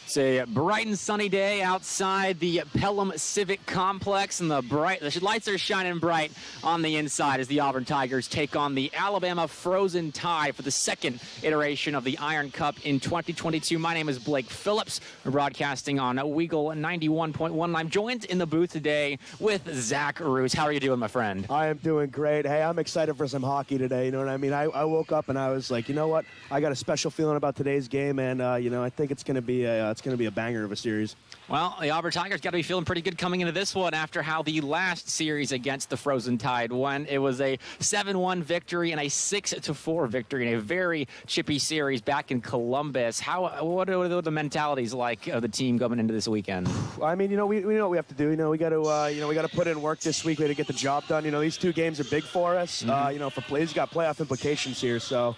It's a bright and sunny day outside the Pelham Civic Complex, and the lights are shining bright on the inside as the Auburn Tigers take on the Alabama Frozen Tide for the second iteration of the Iron Cup in 2022. My name is Blake Phillips. We're broadcasting on Weagle 91.1. I'm joined in the booth today with Zach Roos. How are you doing, my friend? I am doing great. Hey, I'm excited for some hockey today. You know what I mean? I woke up and I was like, you know what? I got a special feeling about today's game, and I think it's going to be a banger of a series. Well, the Auburn Tigers got to be feeling pretty good coming into this one after how the last series against the Frozen Tide went. It was a 7-1 victory and a 6-4 victory in a very chippy series back in Columbus. What are the mentalities like of the team going into this weekend? I mean, we know what we have to do. We got to put in work this week. We got to get the job done. These two games are big for us. For plays, got playoff implications here. So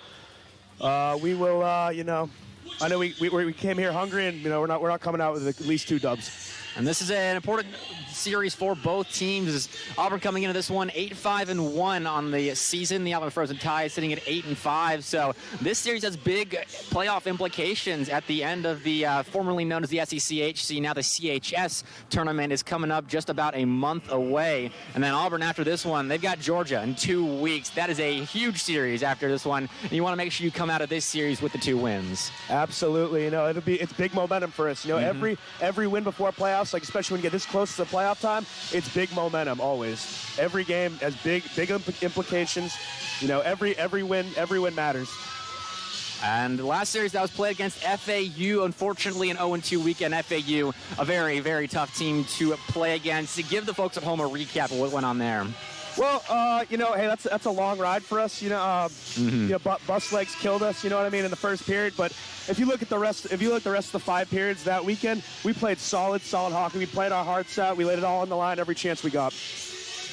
we will. I know we came here hungry, and we're not coming out with at least 2 dubs. And this is an important series for both teams. Auburn coming into this one 8-5-1 on the season. The Auburn Frozen Tide sitting at 8-5. So this series has big playoff implications at the end of the formerly known as the SECHC, now the CHS tournament is coming up just about a month away. And then Auburn after this one, they've got Georgia in 2 weeks. That is a huge series after this one. And you want to make sure you come out of this series with the 2 wins. Absolutely. It's big momentum for us. Every win before playoffs, like especially when you get this close to the playoff time, it's big momentum always. Every game has big implications. Every win matters. And the last series that was played against FAU, unfortunately an 0-2 weekend. FAU, a very, very tough team to play against. To give the folks at home a recap of what went on there. Well, hey, that's a long ride for us. Bus legs killed us. You know what I mean, in the first period. But if you look at the rest of the 5 periods that weekend, we played solid hockey. We played our hearts out. We laid it all on the line every chance we got.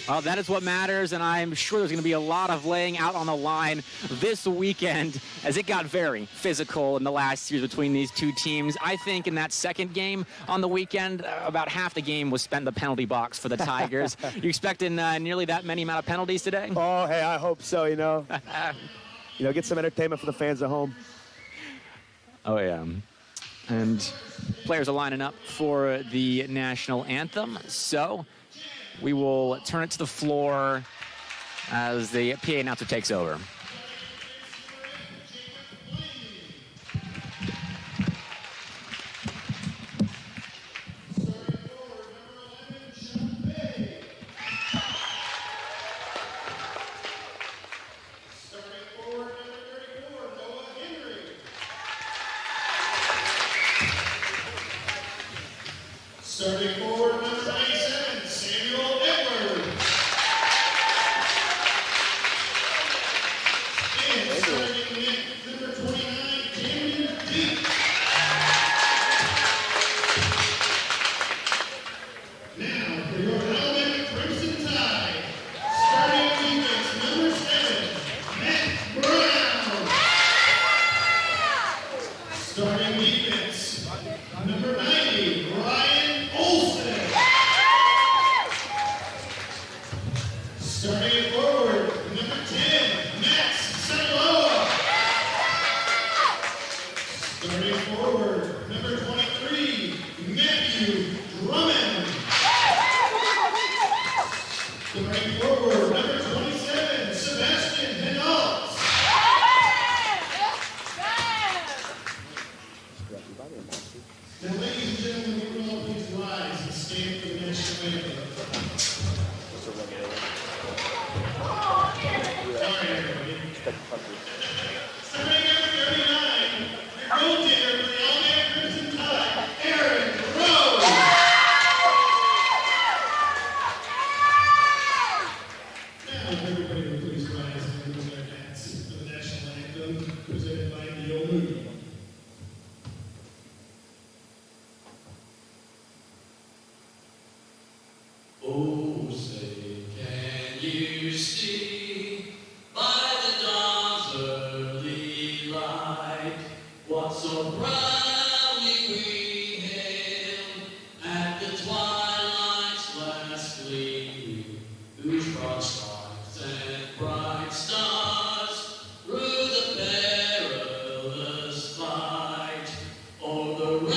Well, that is what matters, and I'm sure there's going to be a lot of laying out on the line this weekend as it got very physical in the last series between these two teams. I think in that second game on the weekend, about half the game was spent in the penalty box for the Tigers. You expecting nearly that many amount of penalties today? Oh, hey, I hope so, Get some entertainment for the fans at home. Oh, yeah. And players are lining up for the national anthem, so we will turn it to the floor as the PA announcer takes over. Starting forward, number 97, Samuel Edwards. And starting net, number 29, Cameron Deep. Now, for your Alabama Crimson Tide, starting defense, number 7, Matt Brown. Starting defense, number 90, Ryan Olsen. Starting forward, number 10, Max Saloa. Starting forward, number 23, Matthew Drummond. Starting forward, number 27, Sebastian Hinault. Now, ladies and gentlemen, we will all please rise and stand for the national anthem. Sorry, everybody. Starting number 39, your goaltender for the Alabama Crimson Tide, Aaron Rose. Now, if everybody will please rise and remove their hats for the national anthem presented by Neil Moody. Oh, say, can you see by the dawn's early light what so proudly we hailed at the twilight's last gleaming, whose broad stripes and bright stars through the perilous fight o'er the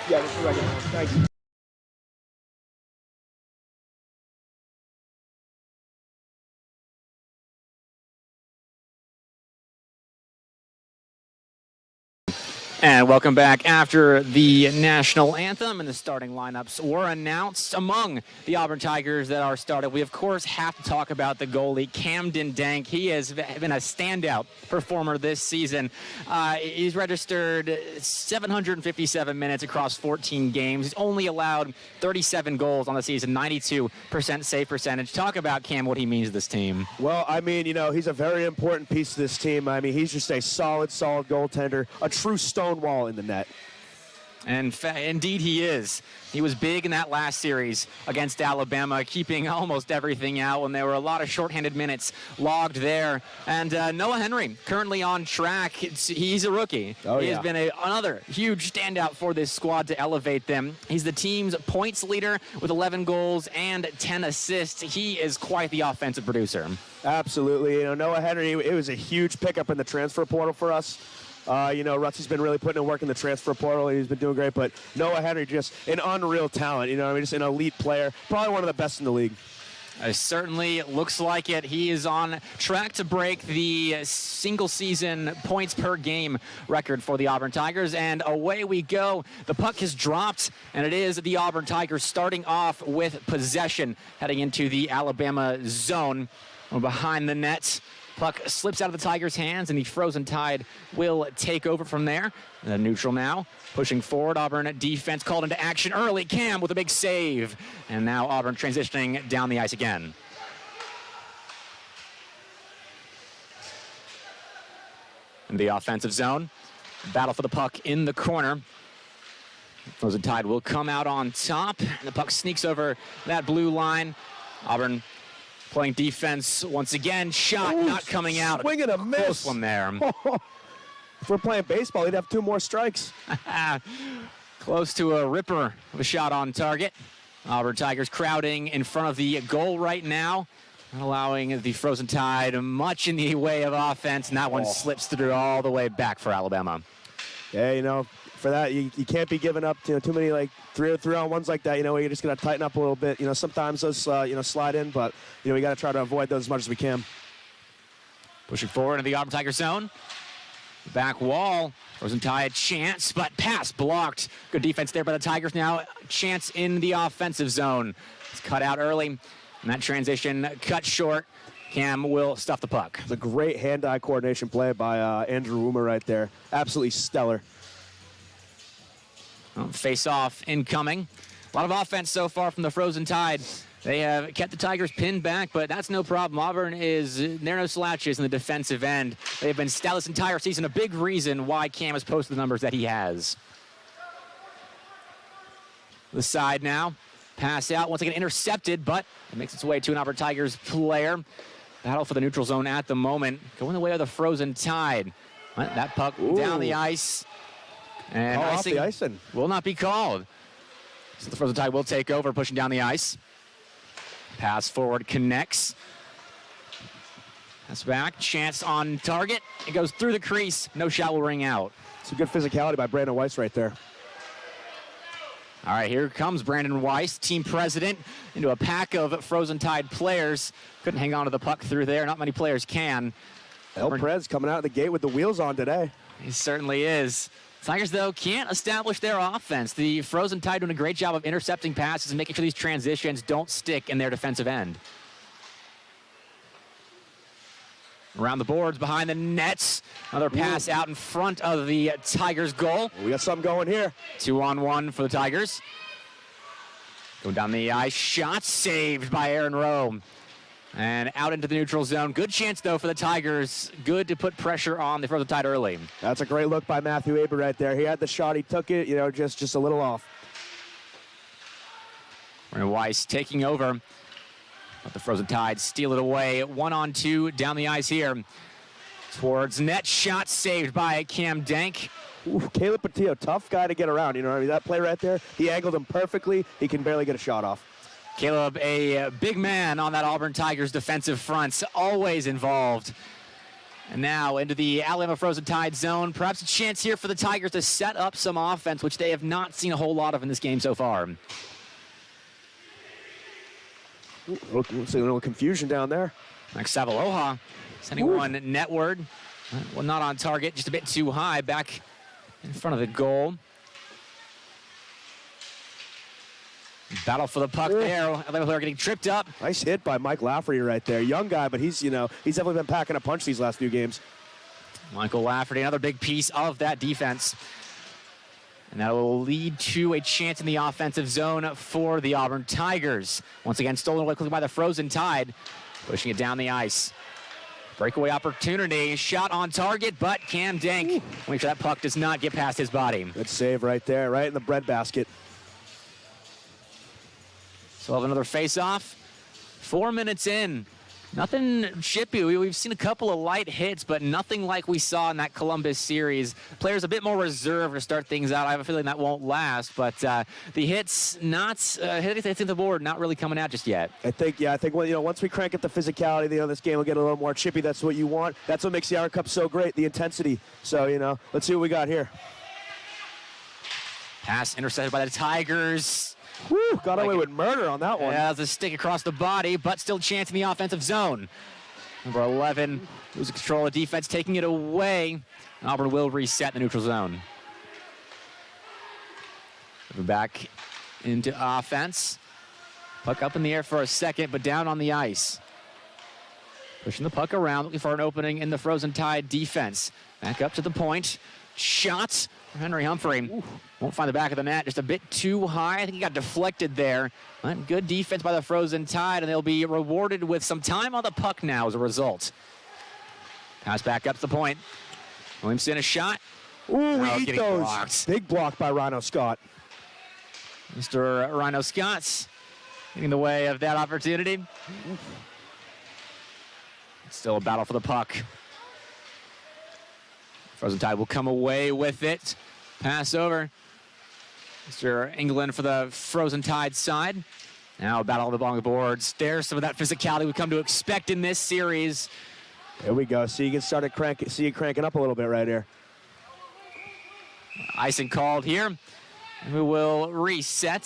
Yeah, this is right now. Thank you. And welcome back. After the national anthem and the starting lineups were announced among the Auburn Tigers that are started, we of course have to talk about the goalie, Camden Dank. He has been a standout performer this season. He's registered 757 minutes across 14 games. He's only allowed 37 goals on the season, 92% save percentage. Talk about Cam, what he means to this team. Well, I mean, you know, he's a very important piece of this team. I mean, he's just a solid goaltender, a true stone wall in the net. And indeed he is. He was big in that last series against Alabama, keeping almost everything out when there were a lot of shorthanded minutes logged there. And Noah Henry, currently on track. He's a rookie. He has been another huge standout for this squad to elevate them. He's the team's points leader with 11 goals and 10 assists. He is quite the offensive producer. Absolutely. You know, Noah Henry, it was a huge pickup in the transfer portal for us. You know, Rusty's been really putting in work in the transfer portal, and he's been doing great. But Noah Henry, just an unreal talent. You know, I mean, just an elite player, probably one of the best in the league. Certainly looks like it. He is on track to break the single-season points per game record for the Auburn Tigers. And away we go. The puck has dropped, and it is the Auburn Tigers starting off with possession, heading into the Alabama zone. Behind the net. Puck slips out of the Tigers' hands, and the Frozen Tide will take over from there. The neutral now, pushing forward. Auburn defense called into action early. Cam with a big save. And now Auburn transitioning down the ice again. In the offensive zone, battle for the puck in the corner. Frozen Tide will come out on top. And the puck sneaks over that blue line. Auburn playing defense once again. Shot not coming out. Swing and a miss. Close one there. If we're playing baseball, he'd have 2 more strikes. Close to a ripper of a shot on target. Auburn Tigers crowding in front of the goal right now, allowing the Frozen Tide much in the way of offense, and that one slips through all the way back for Alabama. Yeah, you know, for that, you can't be giving up too many like 3-on-1s like that. You know, you're just going to tighten up a little bit. You know, sometimes those, slide in, but, you know, we got to try to avoid those as much as we can. Pushing forward in the Auburn Tiger zone. Back wall. Frozen Tide chance, but pass blocked. Good defense there by the Tigers now. Chance in the offensive zone. It's cut out early, and that transition cut short. Cam will stuff the puck. It's a great hand-eye coordination play by Andrew Woomer right there. Absolutely stellar. Face-off incoming. A lot of offense so far from the Frozen Tide. They have kept the Tigers pinned back, but that's no problem. Auburn they're no slouches in the defensive end. They've been stout this entire season, a big reason why Cam has posted the numbers that he has. The side now. Pass out, once again intercepted, but it makes its way to an Auburn Tigers player. Battle for the neutral zone at the moment. Going the way of the Frozen Tide. That puck down the ice. And icing will not be called. So the Frozen Tide will take over, pushing down the ice. Pass forward connects. Pass back, chance on target. It goes through the crease. No shot will ring out. Some good physicality by Brandon Weiss right there. All right, here comes Brandon Weiss, team president, into a pack of Frozen Tide players. Couldn't hang on to the puck through there. Not many players can. El Prez coming out of the gate with the wheels on today. He certainly is. Tigers, though, can't establish their offense. The Frozen Tide doing a great job of intercepting passes and making sure these transitions don't stick in their defensive end. Around the boards, behind the nets. Another pass out in front of the Tigers' goal. We got something going here. 2-on-1 for the Tigers. Going down the ice. Shot saved by Aaron Rowe. And out into the neutral zone. Good chance, though, for the Tigers. Good to put pressure on the Frozen Tide early. That's a great look by Matthew Aber right there. He had the shot. He took it, you know, just a little off. Brandon Weiss taking over. Let the Frozen Tide steal it away. 1-on-2 down the ice here. Towards net. Shot saved by Cam Dank. Ooh, Caleb Patillo, tough guy to get around. You know, I mean, that play right there, he angled him perfectly. He can barely get a shot off. Caleb, a big man on that Auburn Tigers defensive front, always involved. And now into the Alabama Frozen Tide zone. Perhaps a chance here for the Tigers to set up some offense, which they have not seen a whole lot of in this game so far. Looks like a little confusion down there. Max Savaloha sending one netward. Well, not on target, just a bit too high back in front of the goal. Battle for the puck there. Atlanta player getting tripped up. Nice hit by Mike Lafferty right there. Young guy, but he's definitely been packing a punch these last few games. Michael Lafferty, another big piece of that defense. And that will lead to a chance in the offensive zone for the Auburn Tigers. Once again, stolen away quickly by the Frozen Tide, pushing it down the ice. Breakaway opportunity, shot on target, but Cam Dank, make sure that puck does not get past his body. Good save right there, right in the breadbasket. So we'll have another face-off. 4 minutes in. Nothing chippy. We've seen a couple of light hits, but nothing like we saw in that Columbus series. Players a bit more reserved to start things out. I have a feeling that won't last, but the hits not hitting the board, not really coming out just yet. I think once we crank up the physicality, this game will get a little more chippy. That's what you want. That's what makes the Iron Cup so great, the intensity. So, let's see what we got here. Pass intercepted by the Tigers. Woo, got away with murder on that one. Yeah, the stick across the body, but still chance in the offensive zone. Number 11 losing control of defense, taking it away. Auburn will reset the neutral zone. Moving back into offense. Puck up in the air for a second, but down on the ice. Pushing the puck around, looking for an opening in the Frozen Tide defense. Back up to the point. Shots for Henry Humphrey. Won't find the back of the net, just a bit too high. I think he got deflected there. But good defense by the Frozen Tide, and they'll be rewarded with some time on the puck now as a result. Pass back up to the point. Williamson a shot. Ooh, we eat those. Blocked. Big block by Rhino Scott. Mr. Rhino Scott's getting in the way of that opportunity. Still a battle for the puck. Frozen Tide will come away with it. Pass over. Mr. England for the Frozen Tide side. Now a battle along the boards. There's some of that physicality we've come to expect in this series. There we go. See, you can start it see it cranking up a little bit right here. Icing called here. And we will reset.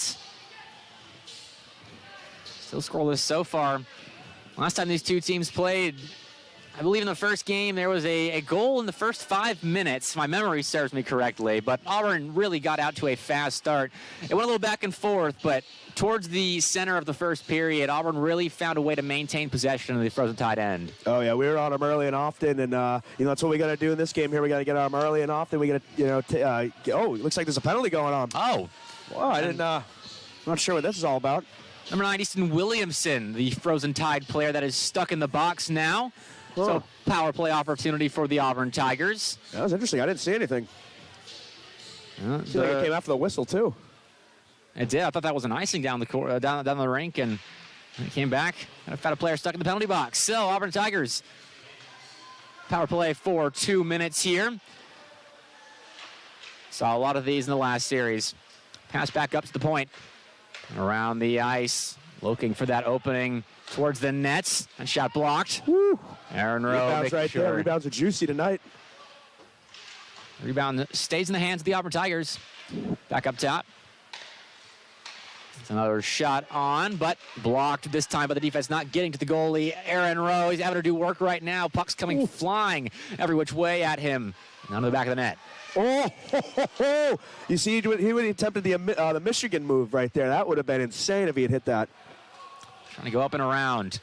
Still scoreless so far. Last time these two teams played, I believe in the first game, there was a goal in the first 5 minutes, if my memory serves me correctly, but Auburn really got out to a fast start. It went a little back and forth, but towards the center of the first period, Auburn really found a way to maintain possession of the Frozen Tide end. Oh, yeah, we were on them early and often, and, that's what we got to do in this game here. We got to get on them early and often. We got to, it looks like there's a penalty going on. Oh. Well, I'm not sure what this is all about. Number 9, Easton Williamson, the Frozen Tide player that is stuck in the box now. So, power play opportunity for the Auburn Tigers. That was interesting. I didn't see anything. Seemed like it came after the whistle, too. It did. I thought that was an icing down the down the rink, and it came back. And a player stuck in the penalty box. So, Auburn Tigers, power play for 2 minutes here. Saw a lot of these in the last series. Pass back up to the point. And around the ice, looking for that opening towards the nets. And shot blocked. Woo. Aaron Rowe. Rebounds right there. Rebounds are juicy tonight. Rebound stays in the hands of the Auburn Tigers. Back up top. It's another shot on, but blocked this time by the defense, not getting to the goalie. Aaron Rowe, he's having to do work right now. Puck's coming flying every which way at him. Down to the back of the net. Oh, you see, he would have attempted the Michigan move right there. That would have been insane if he had hit that. Trying to go up and around.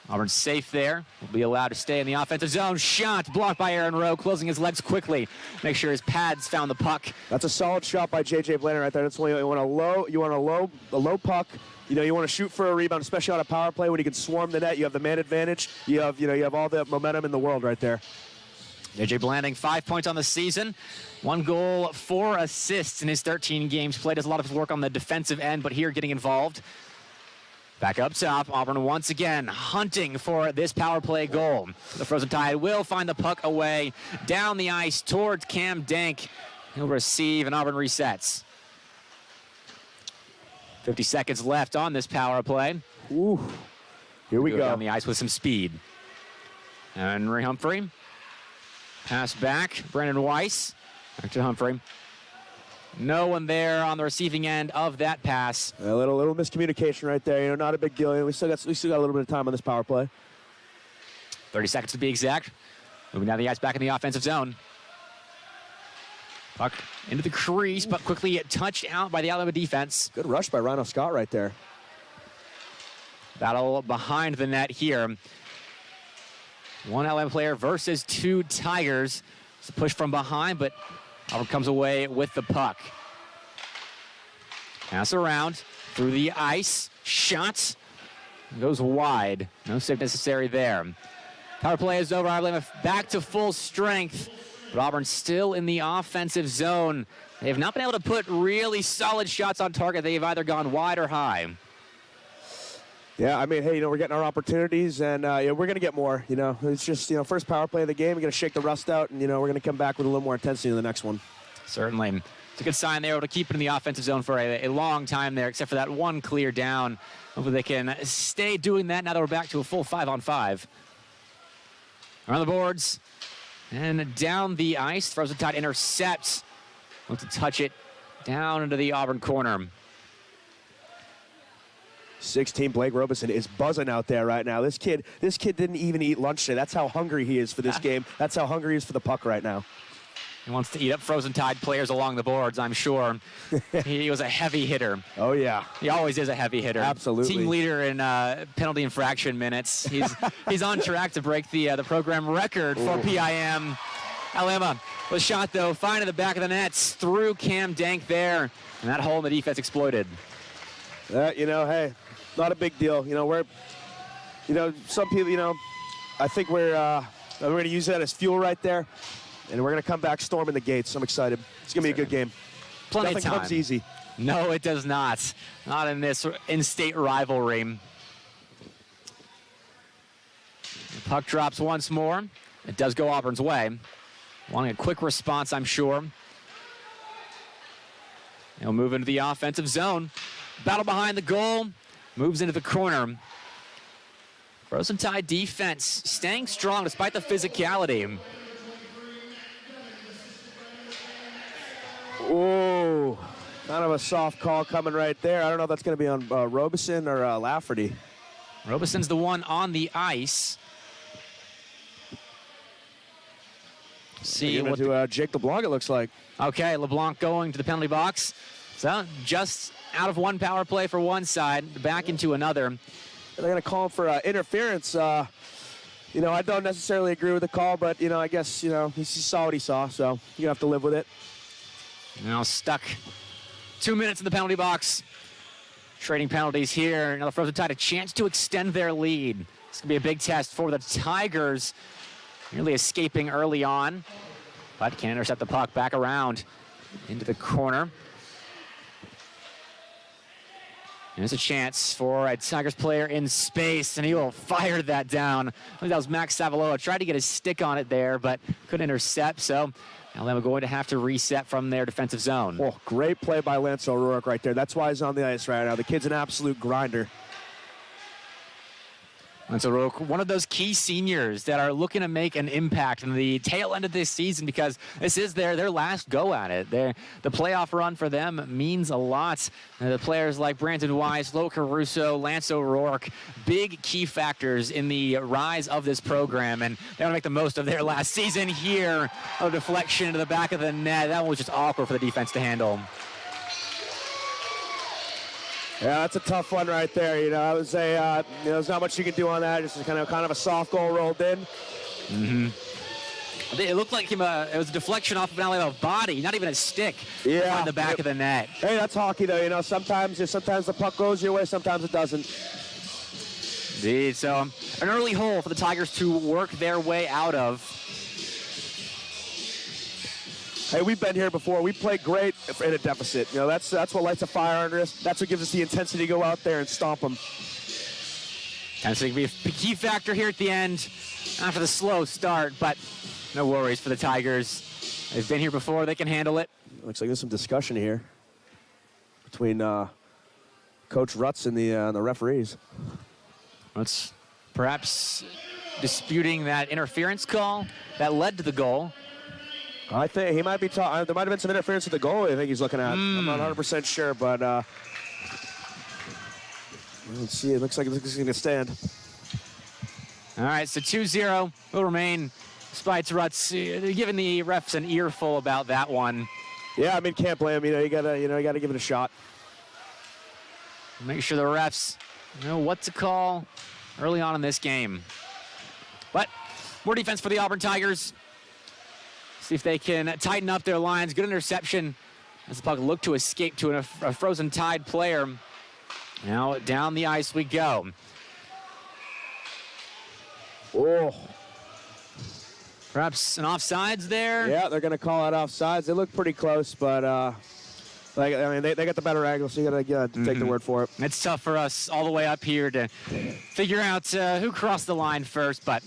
Auburn's safe there. Will be allowed to stay in the offensive zone. Shot blocked by Aaron Rowe, closing his legs quickly. Make sure his pads found the puck. That's a solid shot by J.J. Blanner right there. That's when you want a low puck. You want to shoot for a rebound, especially on a power play when you can swarm the net. You have the man advantage. You have all the momentum in the world right there. J.J. Blanding, 5 points on the season. 1 goal, 4 assists in his 13 games played. Does a lot of his work on the defensive end, but here getting involved. Back up top, Auburn once again hunting for this power play goal. The Frozen Tide will find the puck away down the ice towards Cam Dank. He'll receive, and Auburn resets. 50 seconds left on this power play. Ooh. Here we go. Down the ice with some speed. Henry Humphrey. Pass back. Brandon Weiss. Back to Humphrey. No one there on the receiving end of that pass. A little miscommunication right there. You know, not a big deal. You know, we still got a little bit of time on this power play. 30 seconds to be exact. Moving down the ice, back in the offensive zone. Puck into the crease, but quickly touched out by the Alabama defense. Good rush by Rhino Scott right there. Battle behind the net here. One Alabama player versus 2 Tigers. It's a push from behind, but Auburn comes away with the puck. Pass around through the ice. Shots. Goes wide. No save necessary there. Power play is over. Alabama back to full strength. But Auburn still in the offensive zone. They have not been able to put really solid shots on target. They've either gone wide or high. Yeah, I mean, hey, you know, we're getting our opportunities, and yeah, we're going to get more. You know, it's just, you know, first power play of the game. We're going to shake the rust out, and, you know, we're going to come back with a little more intensity in the next one. Certainly. It's a good sign they were able to keep it in the offensive zone for a long time there, except for that one clear down. Hopefully they can stay doing that now that we're back to a full 5-on-5. Around the boards and down the ice. Frozen Tide intercepts. Wants to touch it down into the Auburn corner. 16 Blake Robeson is buzzing out there right now. This kid didn't even eat lunch today. That's how hungry he is for this game. That's how hungry he is for the puck right now. He wants to eat up Frozen Tide players along the boards, I'm sure. He was a heavy hitter. Oh, yeah. He always is a heavy hitter. Absolutely. Team leader in penalty infraction minutes. He's on track to break the program record for PIM. Alabama was shot, though, finding the back of the nets through Cam Dank there. And that hole in the defense exploded. You know, hey, not a big deal. You know, some people, you know, I think we're going to use that as fuel right there. And we're going to come back storming the gates. I'm excited. It's going to be a good game. Plenty Nothing of time. comes easy. No, it does not. Not in this in-state rivalry. The puck drops once more. It does go Auburn's way. Wanting a quick response, I'm sure. He'll move into the offensive zone. Battle behind the goal. Moves into the corner. Frozen Tide defense staying strong despite the physicality. Oh, kind of a soft call coming right there. I don't know if that's going to be on Robeson or Lafferty. Robeson's the one on the ice. See what to Jake LeBlanc, it looks like. Okay, LeBlanc going to the penalty box. So just out of one power play for one side, back into another. They're going to call him for interference. You know, I don't necessarily agree with the call, but, you know, I guess, you know, he saw what he saw, so you have to live with it. Now stuck 2 minutes in the penalty box. Trading penalties here. Now the Frozen Tide a chance to extend their lead. It's going to be a big test for the Tigers. Nearly escaping early on, but can intercept the puck back around into the corner. There's a chance for a Tigers player in space, and he will fire that down. I think that was Max Savaloa. Tried to get his stick on it there, but couldn't intercept, so Alabama going to have to reset from their defensive zone. Oh, great play by Lance O'Rourke right there. That's why he's on the ice right now. The kid's an absolute grinder. Lance O'Rourke, one of those key seniors that are looking to make an impact in the tail end of this season because this is their last go at it. The playoff run for them means a lot. The players like Brandon Weiss, Lo Caruso, Lance O'Rourke, big key factors in the rise of this program, and they want to make the most of their last season here. A deflection into the back of the net. That one was just awkward for the defense to handle. Yeah, that's a tough one right there. You know, I would say, you know, there's not much you can do on that. Just kind of a soft goal rolled in. Mm-hmm. It looked like it was a deflection off of an Alabama body, not even a stick. Yeah, on the back of the net. Hey, that's hockey, though. You know, sometimes the puck goes your way, sometimes it doesn't. Indeed. So an early hole for the Tigers to work their way out of. Hey, we've been here before. We play great in a deficit. You know, that's what lights a fire under us. That's what gives us the intensity to go out there and stomp them. Intensity can be a key factor here at the end after the slow start, but no worries for the Tigers. They've been here before. They can handle it. Looks like there's some discussion here between Coach Rutz and the referees. Let's perhaps disputing that interference call that led to the goal. I think he might be talking. There might have been some interference with the goal. I think he's looking at. I'm not 100% sure, but let's see. It looks like it's going to stand. All right, so 2-0 will remain, despite Ruts giving the refs an earful about that one. Yeah, I mean, can't blame him. You gotta give it a shot. Make sure the refs know what to call early on in this game. But more defense for the Auburn Tigers. See if they can tighten up their lines. Good interception as the puck looked to escape to a frozen Tide player. Now down the ice we go. Oh. Perhaps an offsides there. Yeah, they're going to call it offsides. They look pretty close, but they got the better angle, so you got to take the word for it. It's tough for us all the way up here to figure out who crossed the line first, but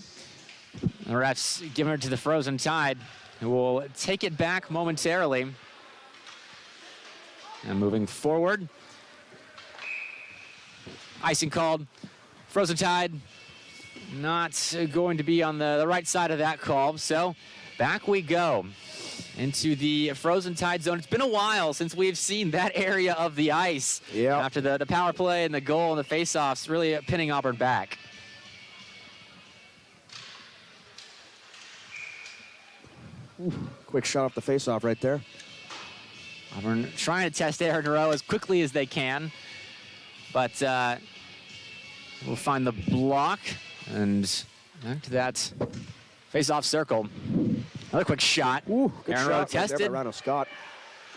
the refs giving it to the frozen Tide, who will take it back momentarily. And moving forward. Icing called. Frozen Tide not going to be on the right side of that call. So back we go into the frozen Tide zone. It's been a while since we've seen that area of the ice. Yeah. After the power play and the goal and the faceoffs really pinning Auburn back. Ooh, quick shot off the faceoff right there. Auburn trying to test Aaron Rowe as quickly as they can. But we'll find the block. And back to that face-off circle. Another quick shot. Ooh, good Aaron shot Rowe right tested. there by Rhino Scott.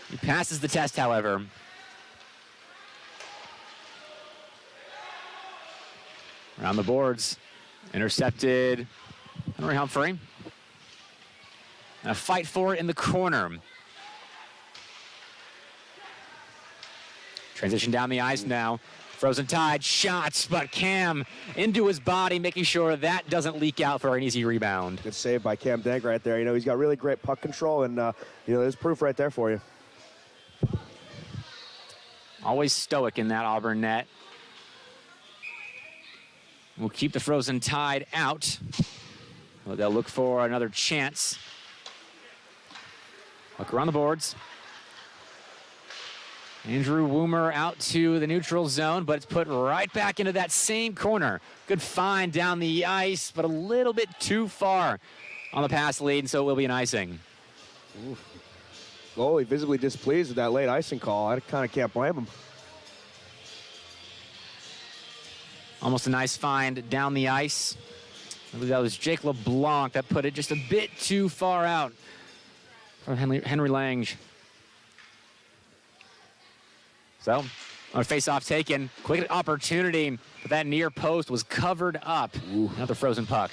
He passes the test, however. Around the boards. Intercepted Henry Humphrey. And a fight for it in the corner. Transition down the ice now. Frozen Tide shots, but Cam into his body, making sure that doesn't leak out for an easy rebound. Good save by Cam Dank right there. He's got really great puck control, and there's proof right there for you. Always stoic in that Auburn net. We'll keep the Frozen Tide out. Well, they'll look for another chance. Look around the boards. Andrew Woomer out to the neutral zone, but it's put right back into that same corner. Good find down the ice, but a little bit too far on the pass lead, and so it will be an icing. Ooh. Goalie visibly displeased with that late icing call. I kind of can't blame him. Almost a nice find down the ice. I believe that was Jake LeBlanc that put it just a bit too far out from Henry Lange. So, on a face-off taken, quick opportunity, but that near post was covered up. Ooh. Another frozen puck.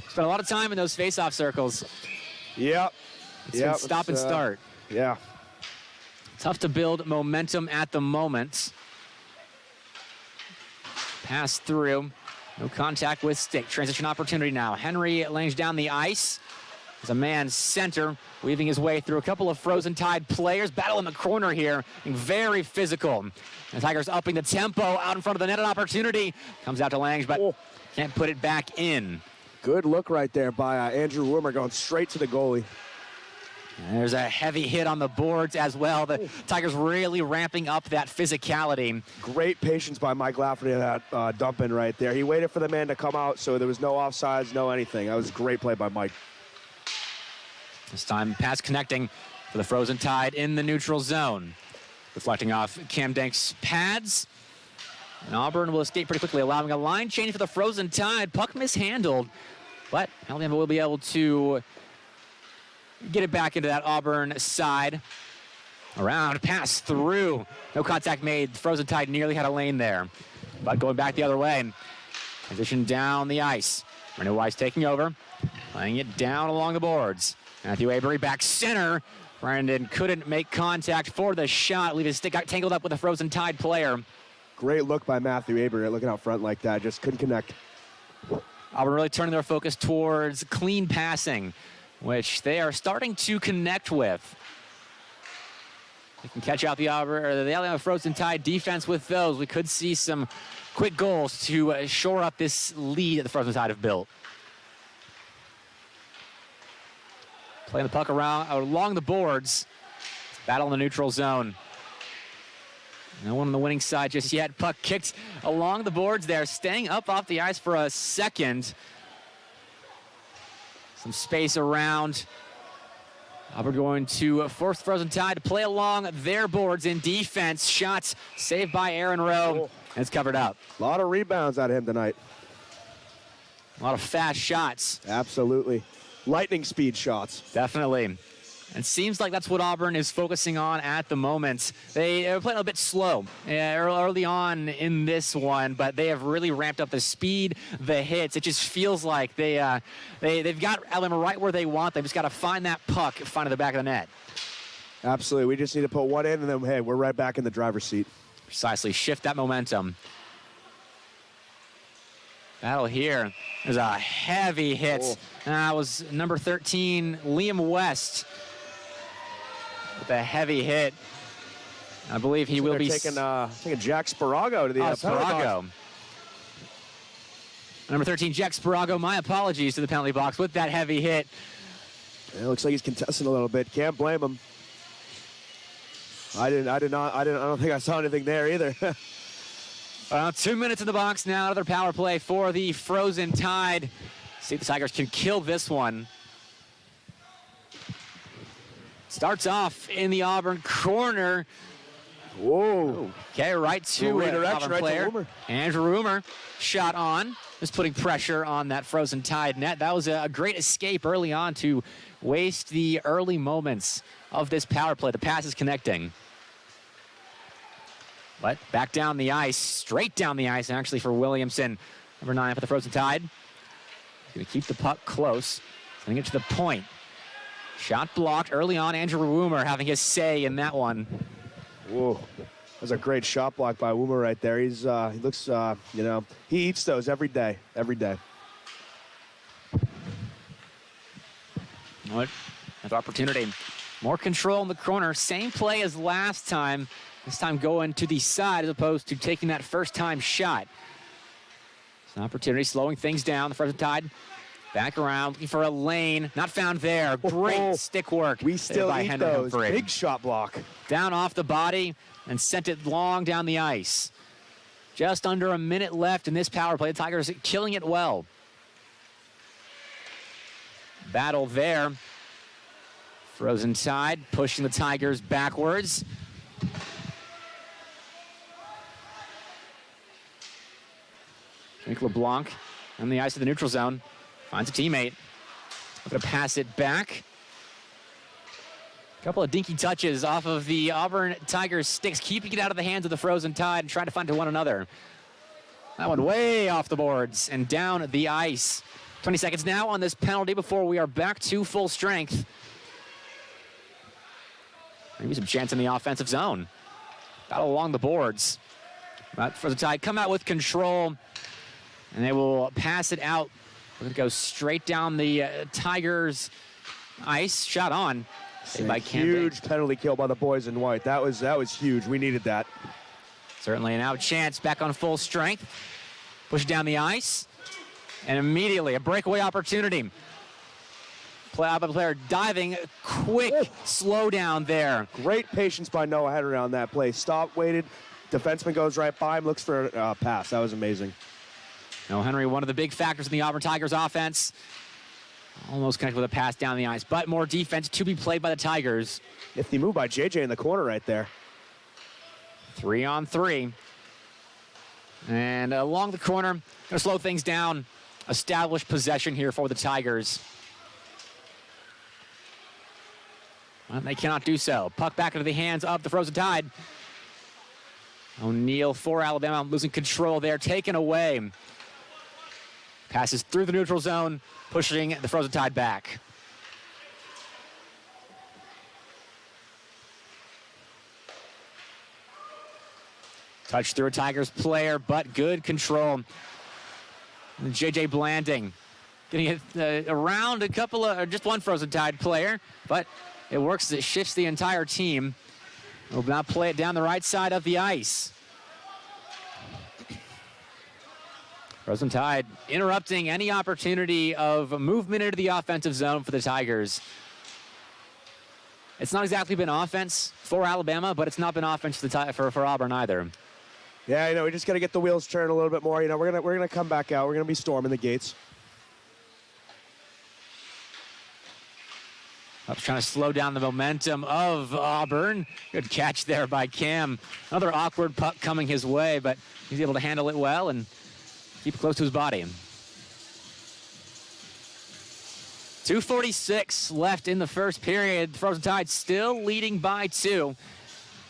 Spent a lot of time in those face-off circles. Yep. It's stop and start. Yeah. Tough to build momentum at the moment. Pass through. No contact with stick. Transition opportunity now. Henry Lange down the ice. There's a man center, weaving his way through a couple of Frozen Tide players. Battle in the corner here, being very physical. The Tigers upping the tempo out in front of the net. An opportunity comes out to Lange, but can't put it back in. Good look right there by Andrew Woomer, going straight to the goalie. And there's a heavy hit on the boards as well. The Tigers really ramping up that physicality. Great patience by Mike Lafferty that dump in right there. He waited for the man to come out, so there was no offsides, no anything. That was a great play by Mike. This time, pass connecting for the Frozen Tide in the neutral zone. Reflecting off Cam Dank's pads. And Auburn will escape pretty quickly, allowing a line change for the Frozen Tide. Puck mishandled, but Alabama will be able to get it back into that Auburn side. Around, pass through. No contact made. Frozen Tide nearly had a lane there. But going back the other way. Transition down the ice. Renee Weiss taking over. Playing it down along the boards. Matthew Avery back center. Brandon couldn't make contact for the shot. Leave his stick got tangled up with a Frozen Tide player. Great look by Matthew Avery looking out front like that. Just couldn't connect. Auburn really turning their focus towards clean passing, which they are starting to connect with. They can catch out the Alabama Frozen Tide defense with those. We could see some quick goals to shore up this lead that the Frozen Tide have built. Playing the puck along the boards. Battle in the neutral zone. No one on the winning side just yet. Puck kicked along the boards there, staying up off the ice for a second. Some space around. Auburn going to force the Frozen Tide to play along their boards in defense. Shots saved by Aaron Rowe, and it's covered up. A lot of rebounds out of him tonight. A lot of fast shots. Absolutely. Lightning speed shots. Definitely. It seems like that's what Auburn is focusing on at the moment. They are playing a bit slow early on in this one, but they have really ramped up the speed, the hits. It just feels like they've got Alabama right where they want. They've just got to find that puck, find it at the back of the net. Absolutely. We just need to put one in, and then, hey, we're right back in the driver's seat. Precisely. Shift that momentum. Battle here. There's a heavy hit. That was number 13, Liam West. With a heavy hit. I believe he will be taking Jack Sparago to the Sparago. Number 13, Jack Sparago. My apologies to the penalty box with that heavy hit. It looks like he's contesting a little bit. Can't blame him. I don't think I saw anything there either. 2 minutes in the box now. Another power play for the Frozen Tide. See if the Tigers can kill this one. Starts off in the Auburn corner. Whoa. Okay, right to redirection, Auburn player. Rumer. Andrew Rumer, shot on. Just putting pressure on that Frozen Tide net. That was a great escape early on to waste the early moments of this power play. The pass is connecting. But back down the ice, straight down the ice actually for Williamson. Number 9 for the Frozen Tide. Going to keep the puck close. Sending it to the point. Shot blocked early on. Andrew Woomer having his say in that one. Whoa. That was a great shot block by Woomer right there. He looks, he eats those every day. What? Another opportunity. More control in the corner. Same play as last time. This time going to the side as opposed to taking that first-time shot. It's an opportunity, slowing things down. The Frozen Tide back around, looking for a lane. Not found there. Great stick work. We still by eat Henry those. Humphrey. Big shot block. Down off the body and sent it long down the ice. Just under a minute left in this power play. The Tigers killing it well. Battle there. Frozen Tide pushing the Tigers backwards. Nick LeBlanc on the ice of the neutral zone. Finds a teammate. Going to pass it back. A couple of dinky touches off of the Auburn Tigers sticks, keeping it out of the hands of the Frozen Tide and trying to find to one another. That one way off the boards and down the ice. 20 seconds now on this penalty before we are back to full strength. Maybe some chance in the offensive zone. Battle along the boards. But Frozen Tide come out with control. And they will pass it out. We're going to go straight down the Tigers' ice. Shot on. Saved by Campbell. Huge penalty kill by the boys in white. That was huge. We needed that. Certainly an out chance. Back on full strength. Push down the ice. And immediately a breakaway opportunity. Player diving. Quick slow down there. Great patience by Noah Henry on that play. Stopped, waited. Defenseman goes right by him. Looks for a pass. That was amazing. No, Henry, one of the big factors in the Auburn Tigers offense. Almost connected with a pass down the ice, but more defense to be played by the Tigers. Nifty move by JJ in the corner right there. 3-on-3. And along the corner, going to slow things down. Establish possession here for the Tigers. Well, they cannot do so. Puck back into the hands of the Frozen Tide. O'Neal for Alabama, losing control there, taken away. Passes through the neutral zone, pushing the Frozen Tide back. Touch through a Tigers player, but good control. And J.J. Blanding getting it around a couple of, just one Frozen Tide player, but it works, it shifts the entire team. Will now play it down the right side of the ice. Frozen Tide interrupting any opportunity of movement into the offensive zone for the Tigers. It's not exactly been offense for Alabama, but it's not been offense for Auburn either. Yeah, we just got to get the wheels turned a little bit more. We're gonna come back out. We're gonna be storming the gates. Trying to slow down the momentum of Auburn. Good catch there by Cam. Another awkward puck coming his way, but he's able to handle it well and keep it close to his body. 2:46 left in the first period. Frozen Tide still leading by 2.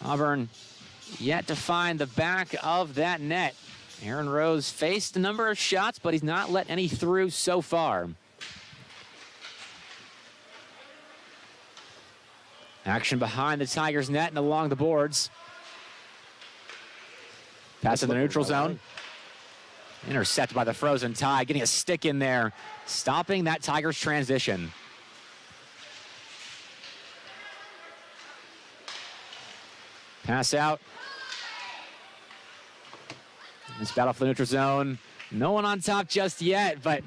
Auburn yet to find the back of that net. Aaron Rose faced a number of shots, but he's not let any through so far. Action behind the Tigers' net and along the boards. Pass in the neutral zone. Intercepted by the Frozen Tide, getting a stick in there, stopping that Tigers transition. Pass out. This battle for the neutral zone. No one on top just yet, but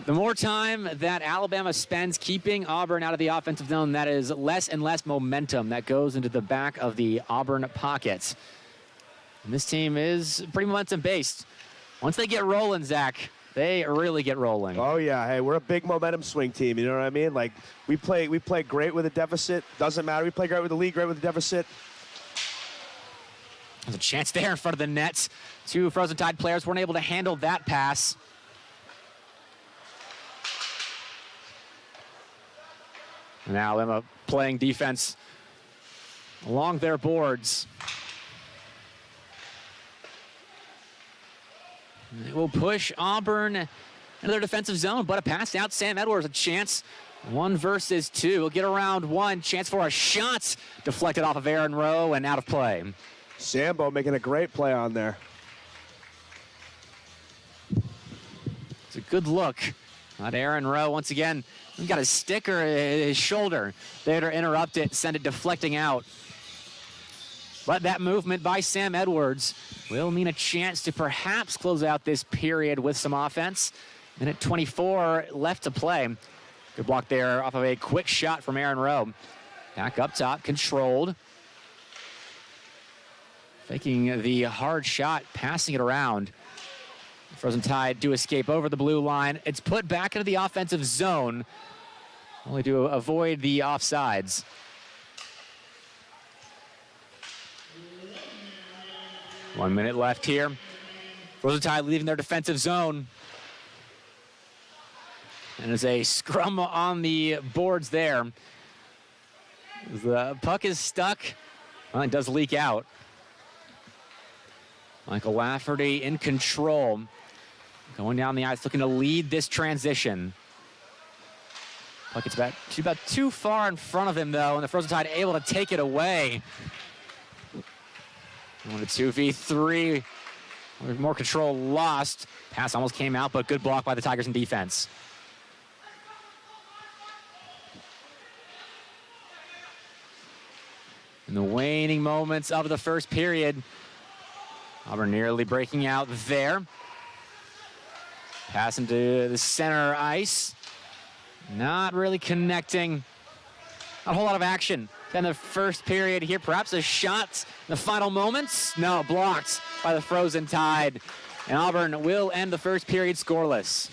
the more time that Alabama spends keeping Auburn out of the offensive zone, that is less and less momentum that goes into the back of the Auburn pockets. And this team is pretty momentum-based. Once they get rolling, Zach, they really get rolling. Oh, yeah. Hey, we're a big momentum swing team. You know what I mean? Like, we play great with a deficit. Doesn't matter. We play great with the lead, great with a deficit. There's a chance there in front of the nets. 2 Frozen Tide players weren't able to handle that pass. And Alabama playing defense along their boards. It will push Auburn into their defensive zone, but a pass out. Sam Edwards, a chance. 1 versus 2. We'll get around 1. Chance for a shot. Deflected off of Aaron Rowe and out of play. Sambo making a great play on there. It's a good look. Not Aaron Rowe. Once again, he's got a sticker his shoulder there to interrupt it, send it deflecting out. But that movement by Sam Edwards will mean a chance to perhaps close out this period with some offense. Minute 24 left to play. Good block there off of a quick shot from Aaron Rowe. Back up top, controlled. Faking the hard shot, passing it around. Frozen Tide do escape over the blue line. It's put back into the offensive zone, only to avoid the offsides. One minute left here. Frozen Tide leaving their defensive zone. And there's a scrum on the boards there. The puck is stuck. Well, it does leak out. Michael Lafferty in control. Going down the ice, looking to lead this transition. Puck gets about too far in front of him, though, and the Frozen Tide able to take it away. On a 2v3. More control lost. Pass almost came out, but good block by the Tigers in defense. In the waning moments of the first period, Auburn nearly breaking out there. Pass into the center ice. Not really connecting. Not a whole lot of action in the first period here. Perhaps a shot in the final moments. No, blocked by the Frozen Tide. And Auburn will end the first period scoreless.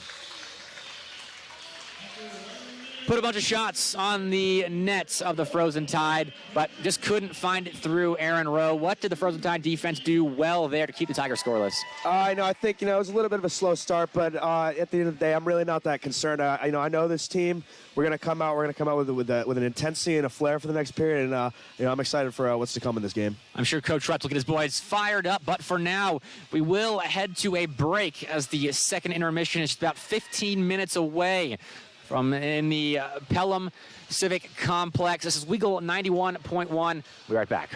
Put a bunch of shots on the nets of the Frozen Tide, but just couldn't find it through Aaron Rowe. What did the Frozen Tide defense do well there to keep the Tigers scoreless? I think, it was a little bit of a slow start, but at the end of the day, I'm really not that concerned. I know this team. We're going to come out with an intensity and a flair for the next period, and I'm excited for what's to come in this game. I'm sure Coach Rutz will get his boys fired up, but for now, we will head to a break as the second intermission is just about 15 minutes away from in the Pelham Civic Complex. This is Weagle 91.1. We'll be right back.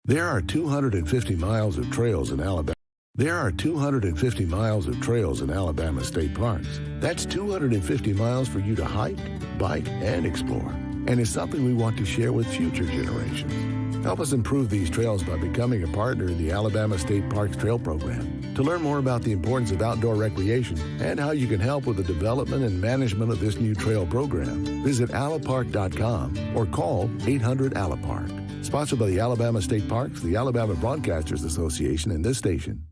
There are 250 miles of trails in Alabama. There are 250 miles of trails in Alabama state parks. That's 250 miles for you to hike, bike, and explore. And it's something we want to share with future generations. Help us improve these trails by becoming a partner in the Alabama State Parks Trail Program. To learn more about the importance of outdoor recreation and how you can help with the development and management of this new trail program, visit alapark.com or call 800-ALAPARK. Sponsored by the Alabama State Parks, the Alabama Broadcasters Association, and this station.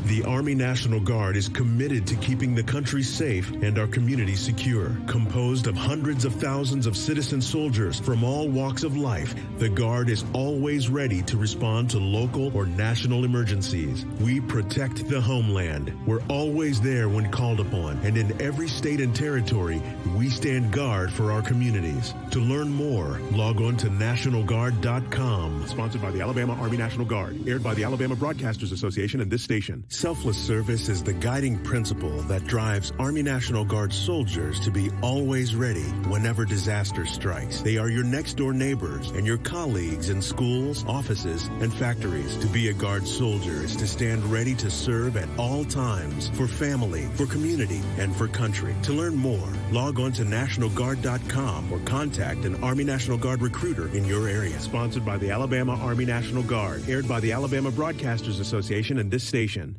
The Army National Guard is committed to keeping the country safe and our communities secure. Composed of hundreds of thousands of citizen soldiers from all walks of life, the Guard is always ready to respond to local or national emergencies. We protect the homeland. We're always there when called upon, and in every state and territory, we stand guard for our communities. To learn more, log on to NationalGuard.com. Sponsored by the Alabama Army National Guard. Aired by the Alabama Broadcasters Association and this station. Selfless service is the guiding principle that drives Army National Guard soldiers to be always ready whenever disaster strikes. They are your next-door neighbors and your colleagues in schools, offices, and factories. To be a Guard soldier is to stand ready to serve at all times for family, for community, and for country. To learn more, log on to NationalGuard.com or contact an Army National Guard recruiter in your area. Sponsored by the Alabama Army National Guard. Aired by the Alabama Broadcasters Association and this station.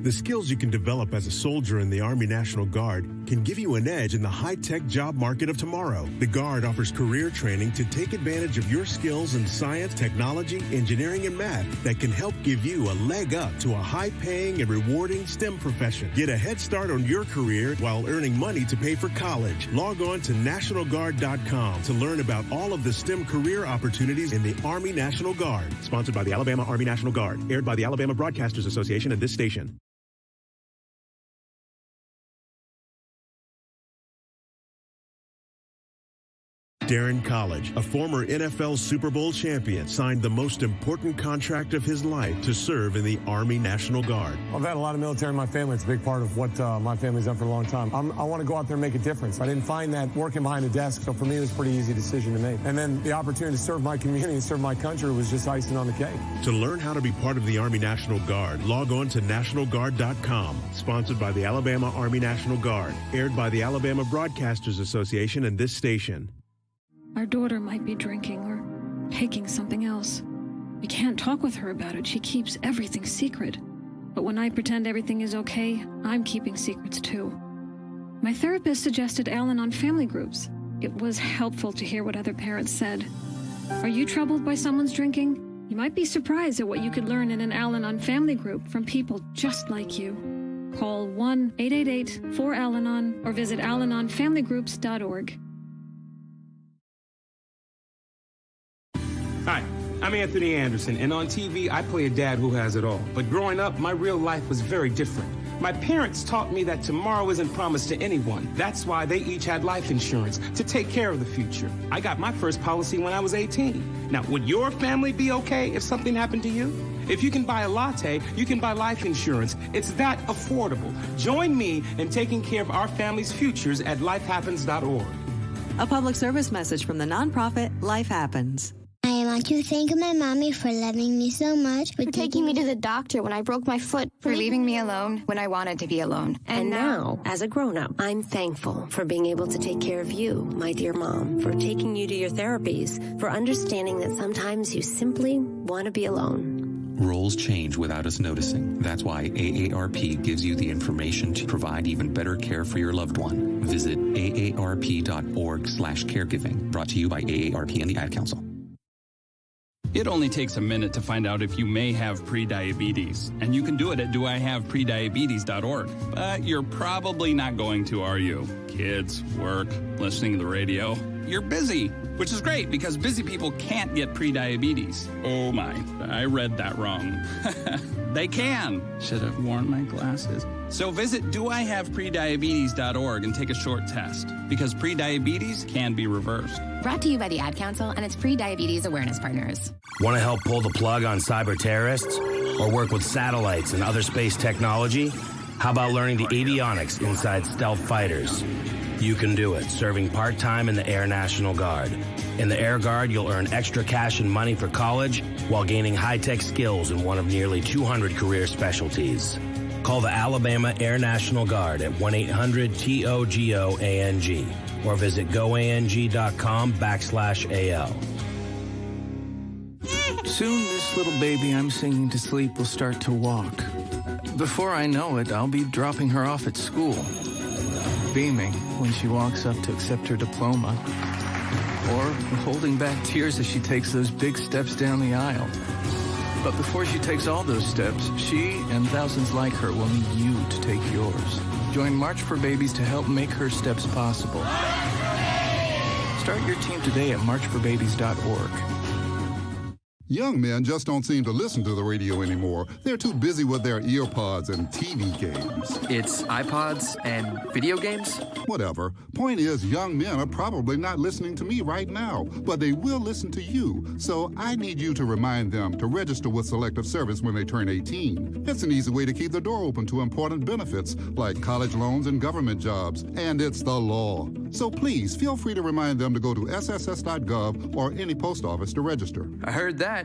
The skills you can develop as a soldier in the Army National Guard can give you an edge in the high-tech job market of tomorrow. The Guard offers career training to take advantage of your skills in science, technology, engineering, and math that can help give you a leg up to a high-paying and rewarding STEM profession. Get a head start on your career while earning money to pay for college. Log on to NationalGuard.com to learn about all of the STEM career opportunities in the Army National Guard. Sponsored by the Alabama Army National Guard. Aired by the Alabama Broadcasters Association and this station. Darren College, a former NFL Super Bowl champion, signed the most important contract of his life to serve in the Army National Guard. I've had a lot of military in my family. It's a big part of what my family's done for a long time. I want to go out there and make a difference. I didn't find that working behind a desk, so for me it was a pretty easy decision to make. And then the opportunity to serve my community and serve my country was just icing on the cake. To learn how to be part of the Army National Guard, log on to NationalGuard.com. Sponsored by the Alabama Army National Guard. Aired by the Alabama Broadcasters Association and this station. Our daughter might be drinking or taking something else. We can't talk with her about it. She keeps everything secret. But when I pretend everything is okay, I'm keeping secrets too. My therapist suggested Al-Anon family groups. It was helpful to hear what other parents said. Are you troubled by someone's drinking? You might be surprised at what you could learn in an Al-Anon family group from people just like you. Call 1-888-4-AL-ANON or visit alanonfamilygroups.org. Hi, I'm Anthony Anderson, and on TV, I play a dad who has it all. But growing up, my real life was very different. My parents taught me that tomorrow isn't promised to anyone. That's why they each had life insurance to take care of the future. I got my first policy when I was 18. Now, would your family be okay if something happened to you? If you can buy a latte, you can buy life insurance. It's that affordable. Join me in taking care of our family's futures at lifehappens.org. A public service message from the nonprofit Life Happens. I want to thank my mommy for loving me so much, for taking me to the doctor when I broke my foot, for leaving me alone when I wanted to be alone. And now, as a grown-up, I'm thankful for being able to take care of you, my dear mom, for taking you to your therapies, for understanding that sometimes you simply want to be alone. Roles change without us noticing. That's why AARP gives you the information to provide even better care for your loved one. Visit aarp.org/caregiving. Brought to you by AARP and the Ad Council. It only takes a minute to find out if you may have prediabetes, and you can do it at doihaveprediabetes.org. But you're probably not going to, are you? Kids, work, listening to the radio. You're busy, which is great because busy people can't get prediabetes. Oh my, I read that wrong. They can. Should have worn my glasses. So visit doihaveprediabetes.org and take a short test because prediabetes can be reversed. Brought to you by the Ad Council and its pre-diabetes awareness partners. Want to help pull the plug on cyber terrorists or work with satellites and other space technology? How about learning the avionics inside stealth fighters? You can do it, serving part-time in the Air National Guard. In the Air Guard, you'll earn extra cash and money for college while gaining high-tech skills in one of nearly 200 career specialties. Call the Alabama Air National Guard at 1-800-TOGOANG or visit goang.com/AL. Soon this little baby I'm singing to sleep will start to walk. Before I know it, I'll be dropping her off at school, beaming when she walks up to accept her diploma, or holding back tears as she takes those big steps down the aisle. But before she takes all those steps, she and thousands like her will need you to take yours. Join March for Babies to help make her steps possible. Start your team today at marchforbabies.org. Young men just don't seem to listen to the radio anymore. They're too busy with their earpods and TV games. It's iPods and video games? Whatever. Point is, young men are probably not listening to me right now, but they will listen to you. So I need you to remind them to register with Selective Service when they turn 18. It's an easy way to keep the door open to important benefits like college loans and government jobs, and it's the law. So please feel free to remind them to go to sss.gov or any post office to register. I heard that.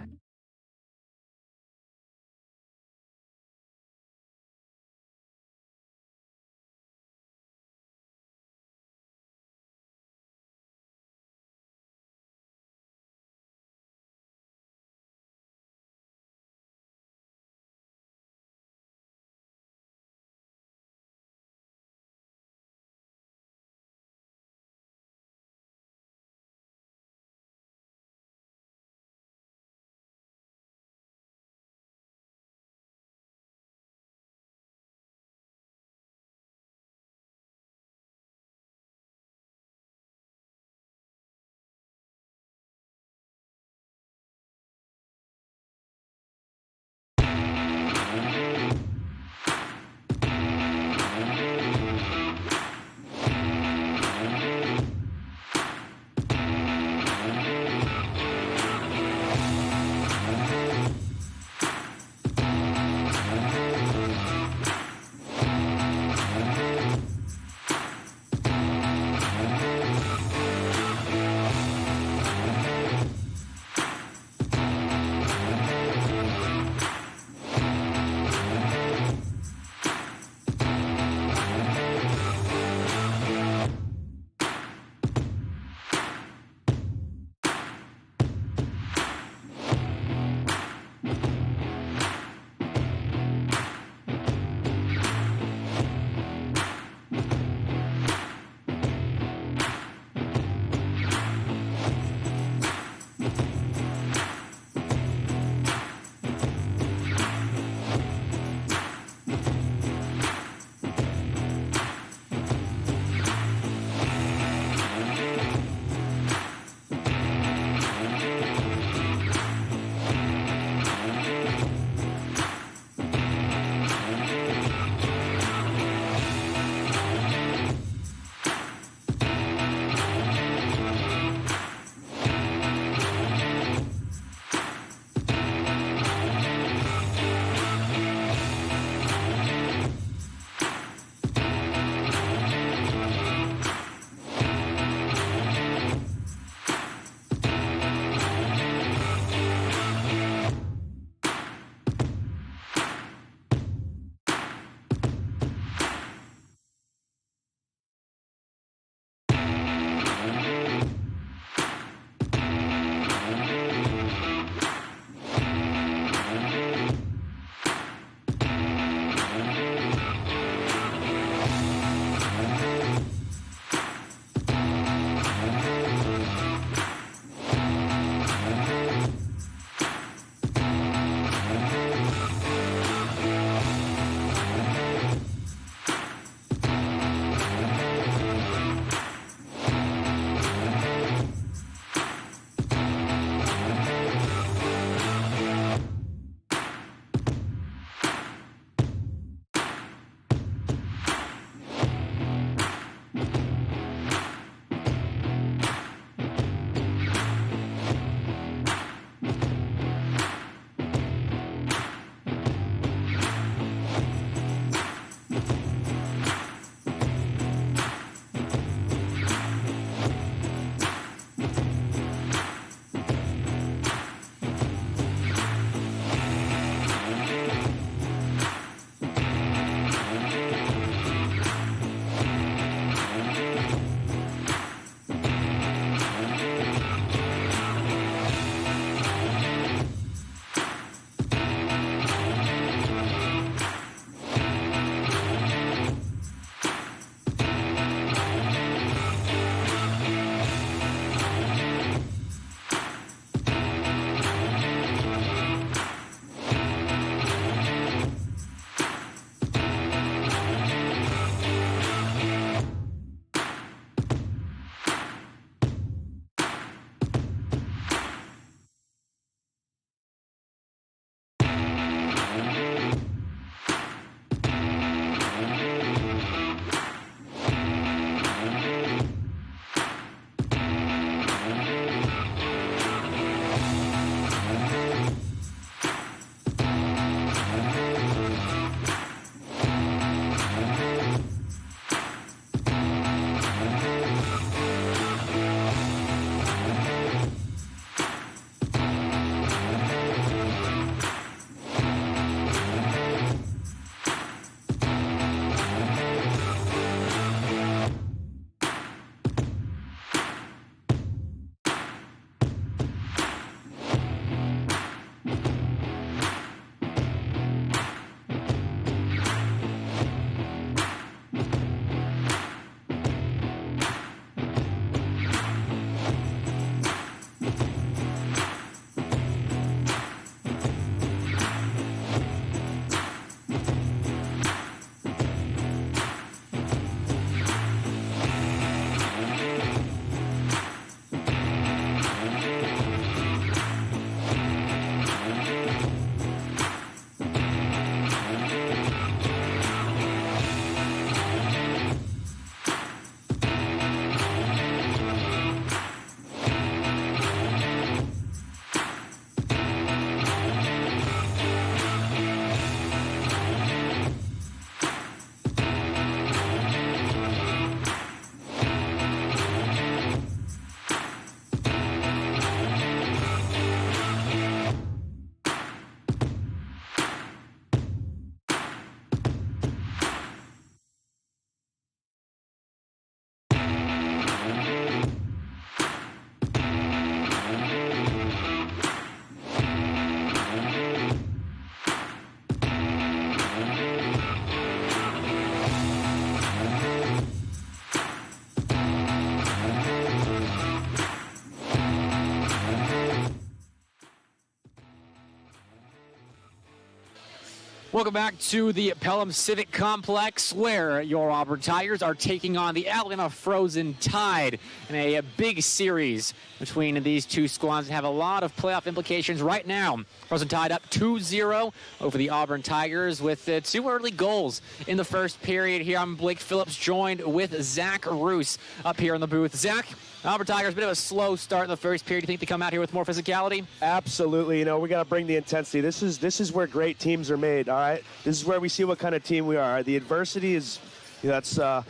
Welcome back to the Pelham Civic Complex, where your Auburn Tigers are taking on the Alabama Frozen Tide in a big series between these two squads that have a lot of playoff implications right now. Frozen Tide up 2-0 over the Auburn Tigers with 2 early goals in the first period. Here I'm Blake Phillips, joined with Zach Roos up here in the booth. Zach, Auburn Tigers, a bit of a slow start in the first period. Do you think they come out here with more physicality? Absolutely. We got to bring the intensity. This is where great teams are made, all right? This is where we see what kind of team we are. The adversity is, that's a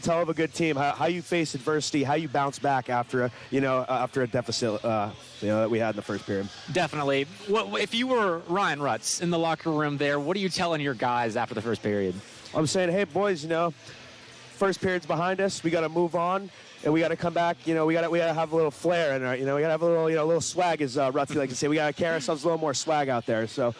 tell of a good team. How you face adversity, how you bounce back after a deficit that we had in the first period. Definitely. If you were Ryan Rutz in the locker room there, what are you telling your guys after the first period? I'm saying, hey boys, first period's behind us. We got to move on. And we got to come back. We got to have a little flair in our. We got to have a little swag, as Rutsy like to say. We got to carry ourselves a little more swag out there. So,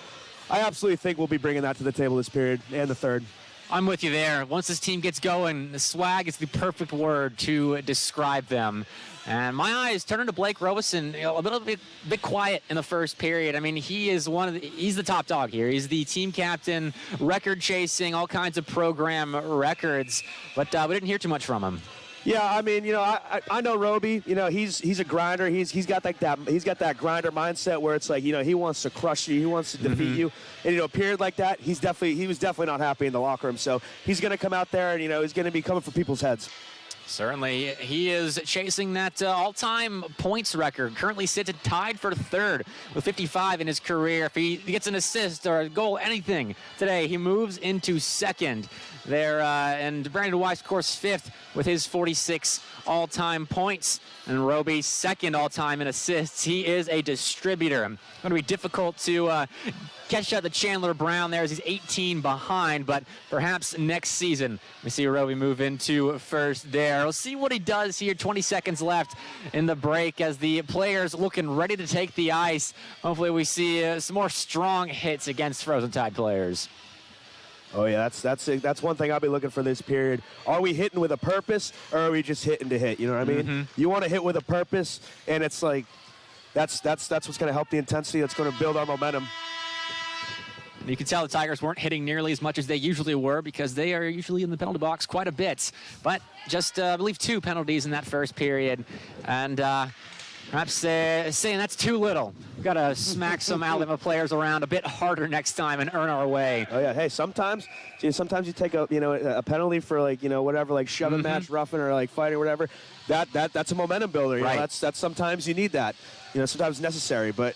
I absolutely think we'll be bringing that to the table this period and the third. I'm with you there. Once this team gets going, the swag is the perfect word to describe them. And my eyes turn to Blake Robeson, a bit quiet in the first period. I mean, he's the top dog here. He's the team captain, record chasing, all kinds of program records. But we didn't hear too much from him. Yeah, I mean, I know Roby. He's a grinder. He's got that grinder mindset where it's like, he wants to crush you, he wants to defeat you. And a period like that, he was definitely not happy in the locker room. So he's going to come out there and he's going to be coming for people's heads. Certainly, he is chasing that all-time points record. Currently sits tied for third with 55 in his career. If he gets an assist or a goal, anything today, he moves into second there. And Brandon Weiss, of course, fifth with his 46 all-time points. And Roby, second all-time in assists. He is a distributor. Going to be difficult to catch the Chandler Brown there as he's 18 behind, but perhaps next season we see Roby move into first there. We'll see what he does here. 20 seconds left in the break as the players looking ready to take the ice. Hopefully we see some more strong hits against Frozen Tide players. Oh yeah, that's one thing I'll be looking for this period. Are we hitting with a purpose, or are we just hitting to hit? You know what I mean? Mm-hmm. You want to hit with a purpose, and it's like that's what's going to help the intensity. That's going to build our momentum. You can tell the Tigers weren't hitting nearly as much as they usually were because they are usually in the penalty box quite a bit. But just, I believe, 2 penalties in that first period. And perhaps saying that's too little. We've got to smack some Alabama players around a bit harder next time and earn our way. Oh, yeah. Hey, sometimes you take a penalty for, whatever, like shoving match, roughing, or, like, fighting or whatever. That's a momentum builder. Right. That's sometimes you need that. Sometimes necessary, but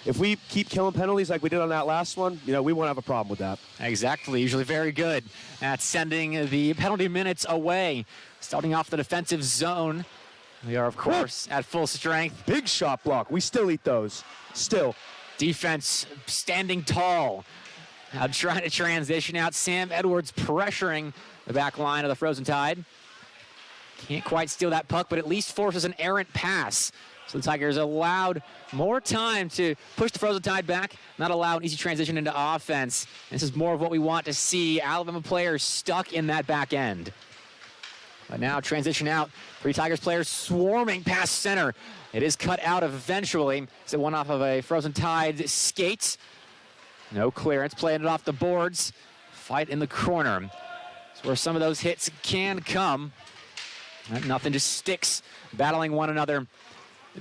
if we keep killing penalties like we did on that last one, we won't have a problem with that. Exactly. Usually very good at sending the penalty minutes away. Starting off the defensive zone, we are, of course, at full strength. Big shot block. We still eat those. Still. Defense standing tall. Now trying to transition out. Sam Edwards pressuring the back line of the Frozen Tide. Can't quite steal that puck, but at least forces an errant pass. So the Tigers allowed more time to push the Frozen Tide back, not allow an easy transition into offense. This is more of what we want to see. Alabama players stuck in that back end. But now transition out. 3 Tigers players swarming past center. It is cut out eventually. It's one off of a Frozen Tide skate. No clearance, playing it off the boards. Fight in the corner. It's where some of those hits can come. Nothing, just sticks battling one another.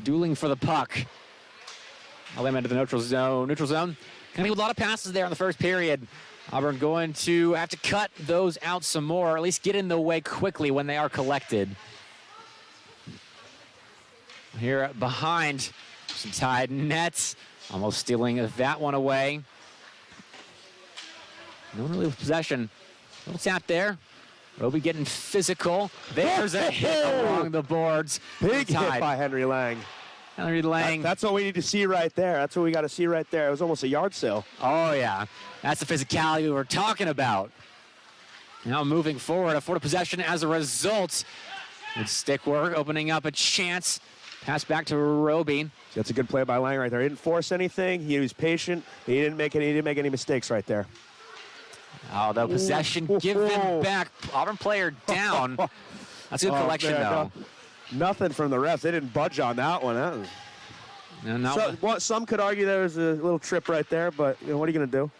Dueling for the puck. Alabama into the neutral zone. Gonna be a lot of passes there in the first period. Auburn going to have to cut those out some more, or at least get in the way quickly when they are collected. Here behind some Tide nets. Almost stealing that one away. No one really with possession. A little tap there. Roby getting physical. There's a hit along the boards. Big hit by Henry Lang. That's what we need to see right there. That's what we got to see right there. It was almost a yard sale. Oh, yeah. That's the physicality we were talking about. Now moving forward, a forward possession as a result. Good stick work, opening up a chance. Pass back to Roby. That's a good play by Lang right there. He didn't force anything. He was patient. He didn't make any mistakes right there. Oh, the possession given back. Auburn player down. That's a good collection, though. No. Nothing from the refs. They didn't budge on that one. That was... some could argue there was a little trip right there, but what are you going to do?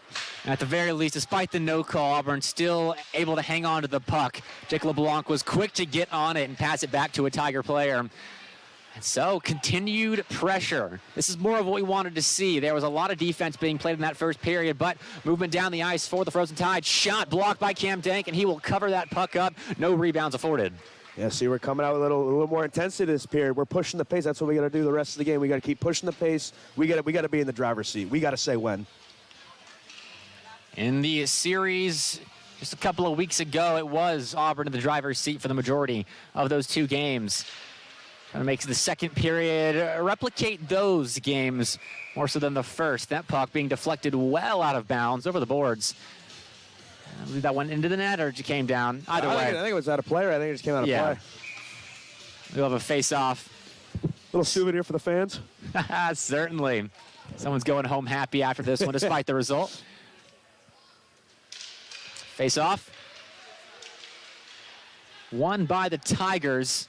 At the very least, despite the no call, Auburn still able to hang on to the puck. Jake LeBlanc was quick to get on it and pass it back to a Tiger player. And so, continued pressure. This is more of what we wanted to see. There was a lot of defense being played in that first period, but movement down the ice for the Frozen Tide. Shot blocked by Cam Dank, and he will cover that puck up. No rebounds afforded. Yeah, see, we're coming out with a little more intensity this period. We're pushing the pace. That's what we got to do the rest of the game. We got to keep pushing the pace. We got to be in the driver's seat. We got to say when. In the series just a couple of weeks ago, it was Auburn in the driver's seat for the majority of those two games. Trying to make the second period replicate those games more so than the first. That puck being deflected well out of bounds over the boards. I believe that went into the net or it came down. Either way. I think it was out of play. I think it just came out of play. We'll have a face-off. Little souvenir for the fans. Certainly. Someone's going home happy after this one, despite the result. Face-off. Won by the Tigers.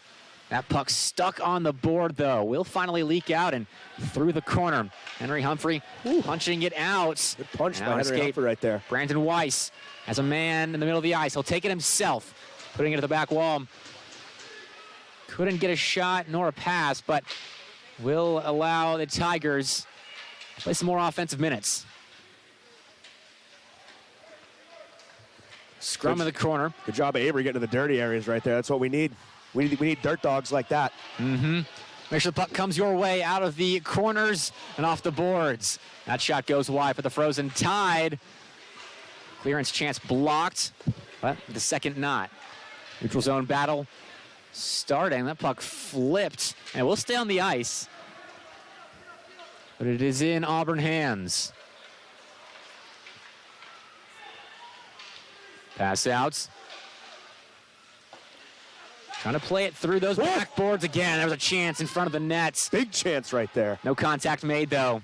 That puck stuck on the board, though. Will finally leak out and through the corner. Henry Humphrey punching it out. Good punch by Henry Humphrey right there. Brandon Weiss has a man in the middle of the ice. He'll take it himself, putting it to the back wall. Couldn't get a shot nor a pass, but will allow the Tigers to play some more offensive minutes. Scrum in the corner. Good job of Avery getting to the dirty areas right there. That's what we need. We need dirt dogs like that. Make sure the puck comes your way out of the corners and off the boards. That shot goes wide for the Frozen Tide. Clearance chance blocked, but the second not. Neutral zone battle starting. That puck flipped, and it will stay on the ice. But it is in Auburn hands. Pass outs. Trying to play it through those backboards again. There was a chance in front of the nets. Big chance right there. No contact made, though.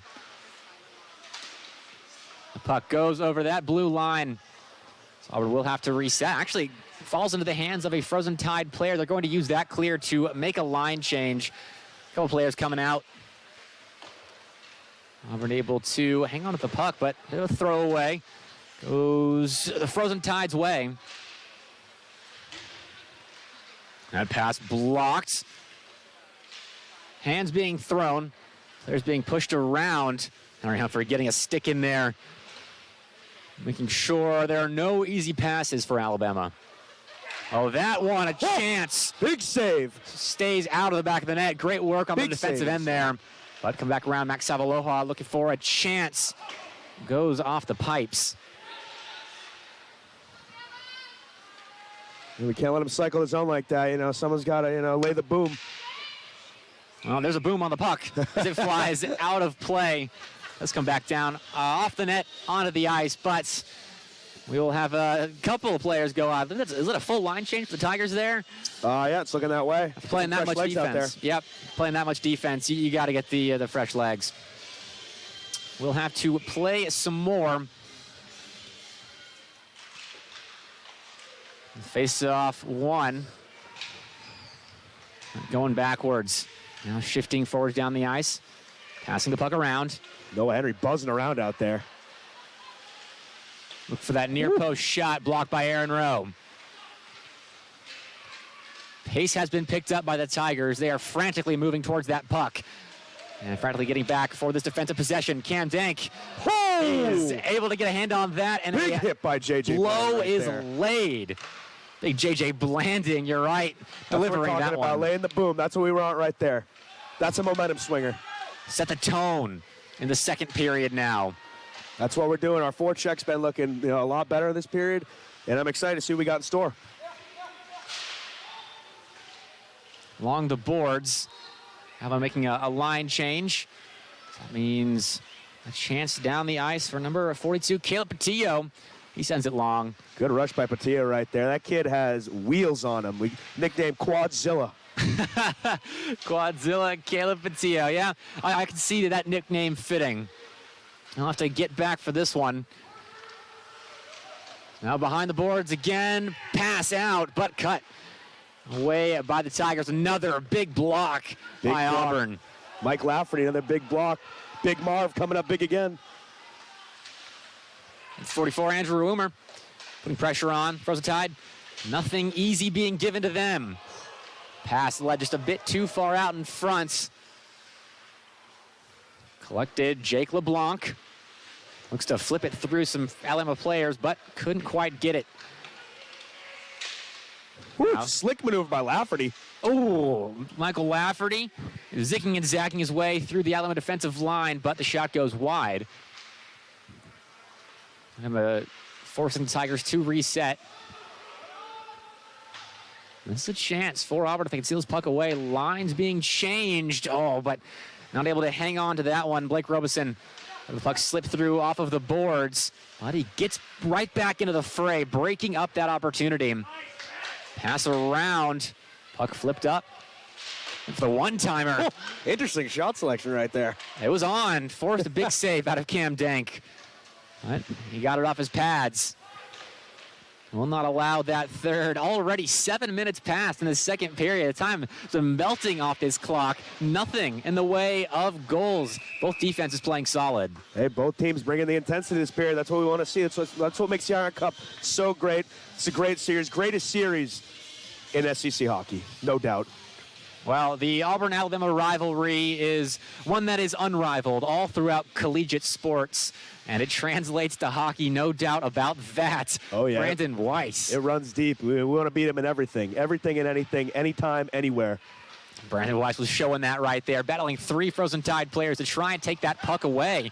The puck goes over that blue line. So Auburn will have to reset. Actually, falls into the hands of a Frozen Tide player. They're going to use that clear to make a line change. A couple players coming out. Auburn able to hang on to the puck, but they'll throw away. Goes the Frozen Tide's way. That pass blocked. Hands being thrown. Players being pushed around. Henry Humphrey getting a stick in there. Making sure there are no easy passes for Alabama. Oh, that one, a chance. Big save. Stays out of the back of the net. Great work on the defensive end there. But come back around, Max Savaloha looking for a chance. Goes off the pipes. We can't let him cycle the zone like that. You know, someone's got to, lay the boom. Well, there's a boom on the puck as it flies out of play. Let's come back down off the net onto the ice, but we will have a couple of players go out. Is it a full line change for the Tigers there? Yeah, it's looking that way. Playing that much defense. Yep, playing that much defense. You got to get the fresh legs. We'll have to play some more. Face off one. Going backwards. Now shifting forward down the ice. Passing the puck around. Noah Henry buzzing around out there. Look for that near post shot blocked by Aaron Rowe. Pace has been picked up by the Tigers. They are frantically moving towards that puck. And frantically getting back for this defensive possession. Cam Dank is able to get a hand on that. And big hit by J.J. Blow right is there. laid. Big J.J. Blanding, you're right. Delivering that one. Laying the boom. That's what we want right there. That's a momentum swinger. Set the tone in the second period now. That's what we're doing. Our forecheck's been looking a lot better this period, and I'm excited to see what we got in store. Along the boards, how about making a line change? That means a chance down the ice for number 42, Caleb Patillo. He sends it long. Good rush by Patillo right there. That kid has wheels on him. We nicknamed Quadzilla. Quadzilla, Caleb Patillo. Yeah, I can see that nickname fitting. I'll have to get back for this one. Now behind the boards again. Pass out, but cut away by the Tigers. Another big block by Auburn. Mike Lafferty, another big block. Big Marv coming up big again. 44, Andrew Rumer, putting pressure on. Frozen Tide, nothing easy being given to them. Pass led just a bit too far out in front. Collected Jake LeBlanc. Looks to flip it through some Alabama players, but couldn't quite get it. Woo, slick maneuver by Lafferty. Oh, Michael Lafferty zicking and zacking his way through the Alabama defensive line, but the shot goes wide. I'm forcing the Tigers to reset. This is a chance for Auburn if they can steal this puck away. Lines being changed. Oh, but not able to hang on to that one. Blake Robeson, the puck slipped through off of the boards, but he gets right back into the fray, breaking up that opportunity. Pass around. Puck flipped up. For the one-timer. Oh, interesting shot selection right there. It was on. Forced a big save out of Cam Dank. But he got it off his pads. Will not allow that third. Already 7 minutes passed in the second period. The time is melting off this clock. Nothing in the way of goals. Both defenses playing solid. Hey, both teams bringing the intensity this period. That's what we want to see. That's what makes the Iron Cup so great. It's a great series. Greatest series in SEC hockey, no doubt. Well, the Auburn-Alabama rivalry is one that is unrivaled all throughout collegiate sports, and it translates to hockey, no doubt about that. Oh, yeah. Brandon Weiss. It runs deep. We want to beat him in everything. Everything and anything, anytime, anywhere. Brandon Weiss was showing that right there, battling 3 Frozen Tide players to try and take that puck away.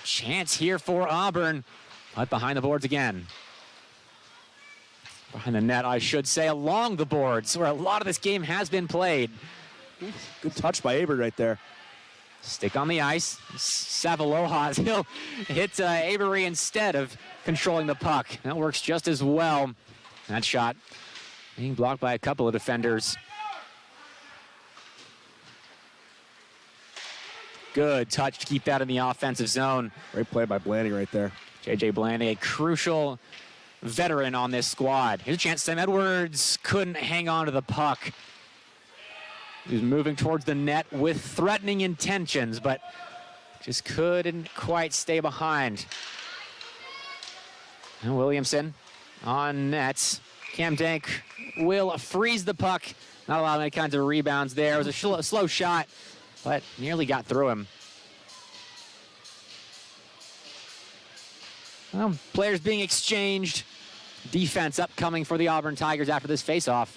Chance here for Auburn, but behind the boards again. Behind the net, I should say, along the boards, where a lot of this game has been played. Good touch by Aber right there. Stick on the ice. Savalojas, he'll hit Avery instead of controlling the puck. That works just as well. That shot being blocked by a couple of defenders. Good touch to keep that in the offensive zone. Great play by Blandy right there. J.J. Blandy, a crucial veteran on this squad. Here's a chance. Sam Edwards couldn't hang on to the puck. He was moving towards the net with threatening intentions, but just couldn't quite stay behind. And Williamson on net. Cam Dank will freeze the puck. Not allowing any kinds of rebounds there. It was a slow shot, but nearly got through him. Well, players being exchanged. Defense upcoming for the Auburn Tigers after this faceoff.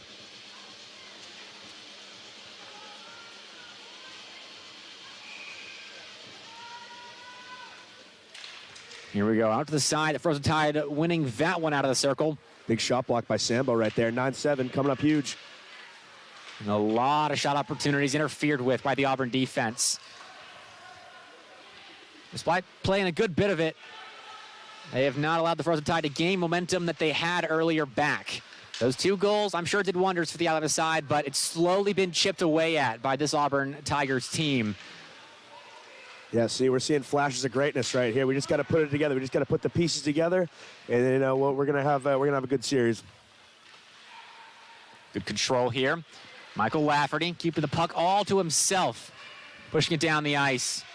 Here we go, out to the side. The Frozen Tide winning that one out of the circle. Big shot block by Sambo right there. 9-7 coming up huge. And a lot of shot opportunities interfered with by the Auburn defense. Despite playing a good bit of it, they have not allowed the Frozen Tide to gain momentum that they had earlier back. Those 2 goals, I'm sure, did wonders for the Alabama side, but it's slowly been chipped away at by this Auburn Tigers team. Yeah, see, we're seeing flashes of greatness right here. We just got to put it together. We just got to put the pieces together, and you know what, we're gonna have a good series. Good control here. Michael Lafferty keeping the puck all to himself, pushing it down the ice.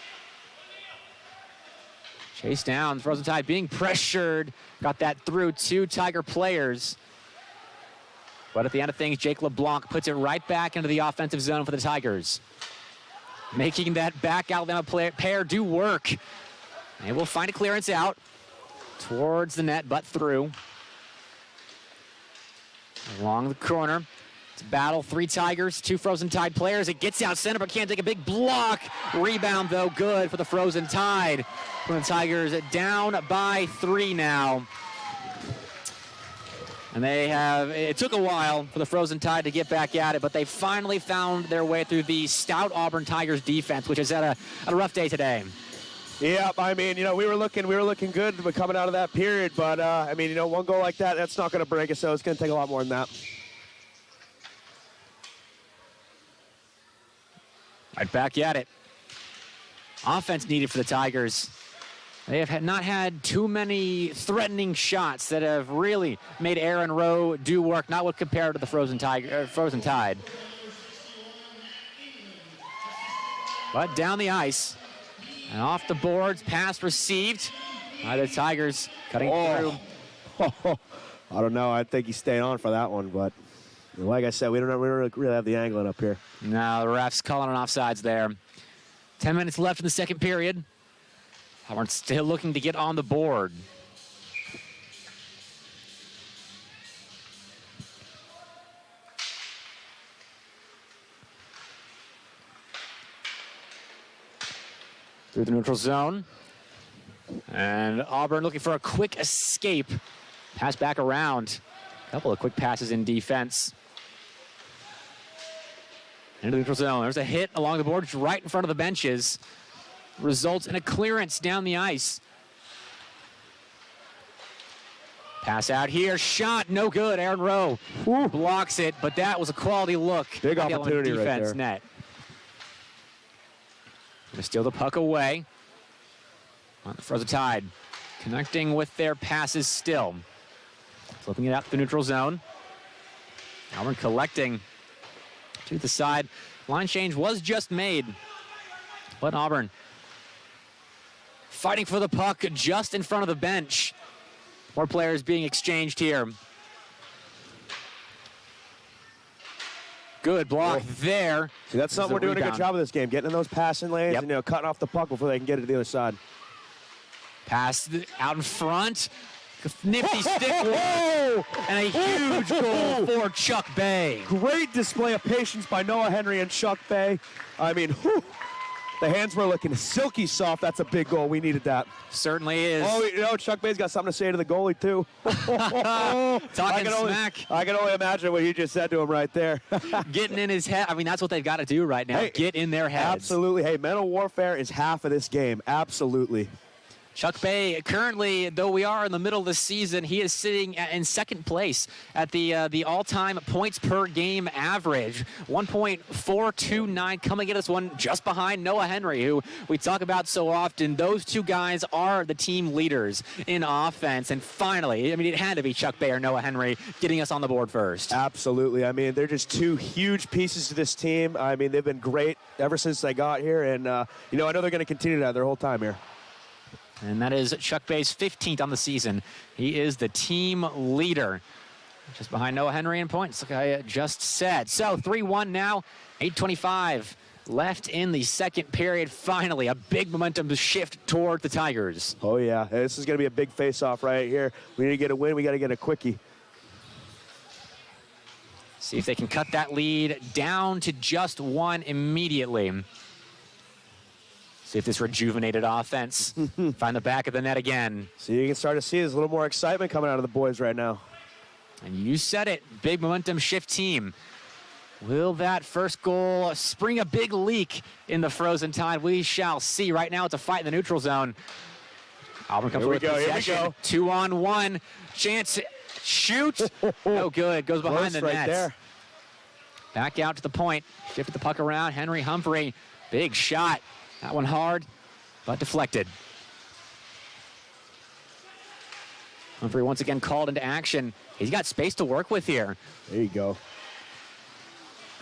Chase down, the Frozen Tide being pressured. Got that through 2 Tiger players. But at the end of things, Jake LeBlanc puts it right back into the offensive zone for the Tigers. Making that back Alabama pair do work. They will find a clearance out towards the net, but through. Along the corner. It's a battle, 3 Tigers, 2 Frozen Tide players. It gets out center, but can't take a big block. Rebound, though, good for the Frozen Tide. The Tigers down by 3 now. And it took a while for the Frozen Tide to get back at it, but they finally found their way through the stout Auburn Tigers defense, which has had a rough day today. Yeah, I mean, you know, we were looking good coming out of that period, but I mean, you know, 1 goal like that, that's not going to break us, so it's going to take a lot more than that. Right back at it. Offense needed for the Tigers. They have not had too many threatening shots that have really made Aaron Rowe do work, not what compared to the Frozen Tide. But down the ice and off the boards, pass received. The Tigers cutting through. I don't know. I think he's staying on for that one, but like I said, we don't really have the angling up here. No, the ref's calling an offsides there. 10 minutes left in the second period. Auburn still looking to get on the board. Through the neutral zone. And Auburn looking for a quick escape. Pass back around. A couple of quick passes in defense. Into the neutral zone. There's a hit along the boards right in front of the benches. Results in a clearance down the ice. Pass out here. Shot. No good. Aaron Rowe blocks it, but that was a quality look. Big opportunity right there. Net. Gonna steal the puck away. On the Frozen Tide. Connecting with their passes still. Flipping it out the neutral zone. Auburn collecting to the side. Line change was just made. But Auburn fighting for the puck just in front of the bench. More players being exchanged here. Good block there. See, that's something we're doing a good job of this game, getting in those passing lanes and cutting off the puck before they can get it to the other side. Pass out in front. Nifty stick work. And a huge goal for Chuck Bay. Great display of patience by Noah Henry and Chuck Bay. I mean, the hands were looking silky soft. That's a big goal. We needed that. Certainly is. Oh, Chuck Bay's got something to say to the goalie, too. Talking smack. I can only imagine what you just said to him right there. Getting in his head. I mean, that's what they've got to do right now. Hey, get in their heads. Absolutely. Hey, mental warfare is half of this game. Absolutely. Chuck Bay, currently, though we are in the middle of the season, he is sitting in second place at the all-time points per game average. 1.429, coming at us one just behind Noah Henry, who we talk about so often. Those two guys are the team leaders in offense. And finally, I mean, it had to be Chuck Bay or Noah Henry getting us on the board first. Absolutely. I mean, they're just two huge pieces to this team. I mean, they've been great ever since they got here. And, I know they're going to continue that their whole time here. And that is Chuck Bay's 15th on the season. He is the team leader. Just behind Noah Henry in points, like I just said. So 3-1 now, 8:25 left in the second period. Finally, a big momentum shift toward the Tigers. Oh, yeah. This is going to be a big face-off right here. We need to get a win. We got to get a quickie. See if they can cut that lead down to just one immediately. See if this rejuvenated offense find the back of the net again. So you can start to see there's a little more excitement coming out of the boys right now. And you said it, big momentum shift team. Will that first goal spring a big leak in the Frozen Tide? We shall see. Right now it's a fight in the neutral zone. Auburn comes with possession. Here we go. 2-on-1. Chance, shoot. No good. Goes behind the net. There. Back out to the point. Shifted the puck around. Henry Humphrey. Big shot. That one hard, but deflected. Humphrey once again called into action. He's got space to work with here. There you go.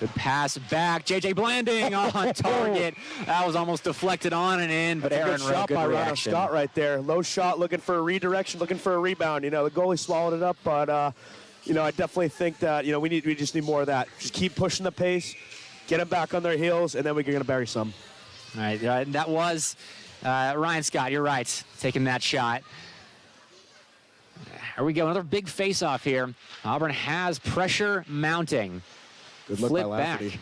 Good pass back. J.J. Blanding on target. That was almost deflected on and in, but Aaron Rowe, good reaction. Scott right there. Low shot, looking for a redirection, looking for a rebound. The goalie swallowed it up, but, I definitely think that, we just need more of that. Just keep pushing the pace, get them back on their heels, and then we're going to bury some. All right, that was Ryan Scott. You're right, taking that shot. Here we go, another big face-off here. Auburn has pressure mounting. Good look Flip by back. Lafferty.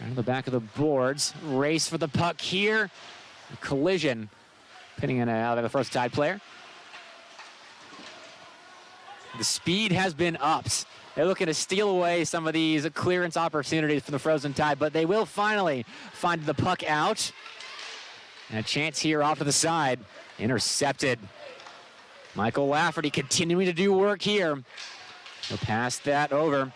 Right on the back of the boards. Race for the puck here. A collision. Pinning it out of the first Tide player. The speed has been upped. They're looking to steal away some of these clearance opportunities from the Frozen Tide, but they will finally find the puck out. And a chance here off to the side. Intercepted. Michael Lafferty continuing to do work here. He'll pass that over.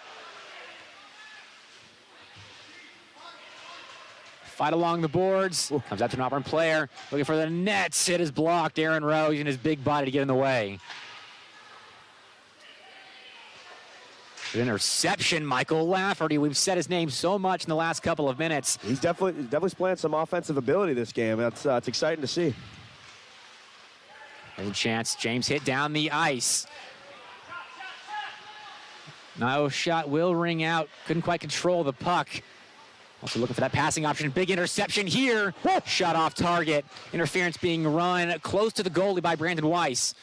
Fight along the boards. Comes out to an Auburn player. Looking for the nets. It is blocked. Aaron Rowe using his big body to get in the way. Good interception, Michael Lafferty. We've said his name so much in the last couple of minutes. He's definitely displaying some offensive ability this game. It's exciting to see. There's a chance. James hit down the ice. No shot will ring out. Couldn't quite control the puck. Also looking for that passing option. Big interception here. Shot off target. Interference being run close to the goalie by Brandon Weiss.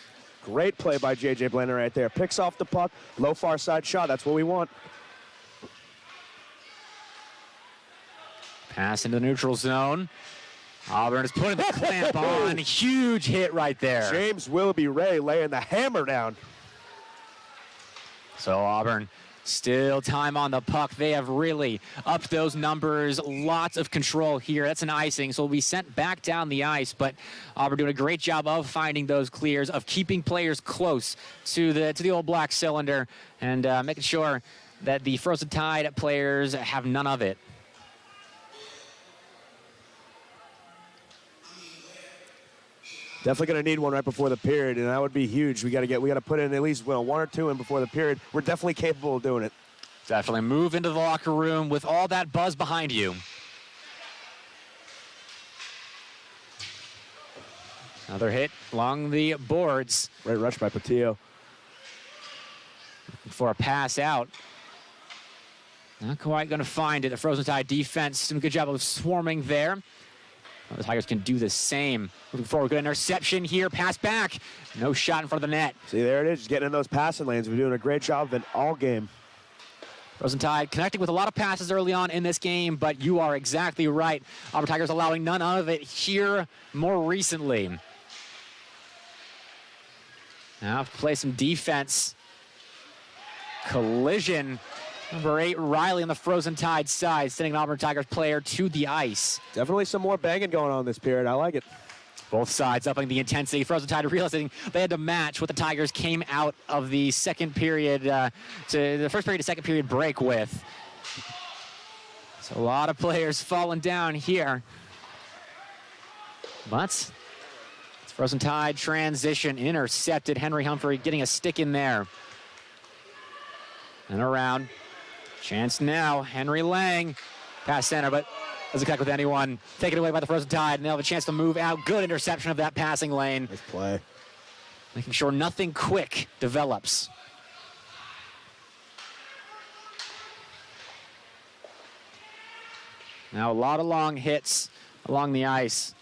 Great play by J.J. Blender right there. Picks off the puck. Low far side shot. That's what we want. Pass into the neutral zone. Auburn is putting the clamp on. Huge hit right there. James Willoughby Ray laying the hammer down. So Auburn still time on the puck. They have really upped those numbers. Lots of control here. That's an icing, so we'll be sent back down the ice. But Auburn doing a great job of finding those clears, of keeping players close to the old black cylinder, and making sure that the Frozen Tide players have none of it. Definitely going to need one right before the period, and that would be huge. We got to put in at least one or two in before the period. We're definitely capable of doing it. Definitely move into the locker room with all that buzz behind you. Another hit along the boards. Great rush by Patillo. Looking for a pass out. Not quite going to find it. The Frozen Tide defense doing a good job of swarming there. The Tigers can do the same. Looking forward, good interception here, pass back. No shot in front of the net. See, there it is, just getting in those passing lanes. We're doing a great job of it all game. Frozen Tide connecting with a lot of passes early on in this game, but you are exactly right. Auburn Tigers allowing none of it here more recently. Now to play some defense. Collision. Number 8, Riley on the Frozen Tide side, sending an Auburn Tigers player to the ice. Definitely some more banging going on this period. I like it. Both sides upping the intensity. Frozen Tide realizing they had to match what the Tigers came out of the second period, to the first period to second period break with. So a lot of players falling down here. But it's Frozen Tide transition intercepted. Henry Humphrey getting a stick in there. And around. Chance now, Henry Lang, pass center, but doesn't connect with anyone. Taken away by the Frozen Tide, and they'll have a chance to move out. Good interception of that passing lane. Nice play. Making sure nothing quick develops. Now a lot of long hits along the ice.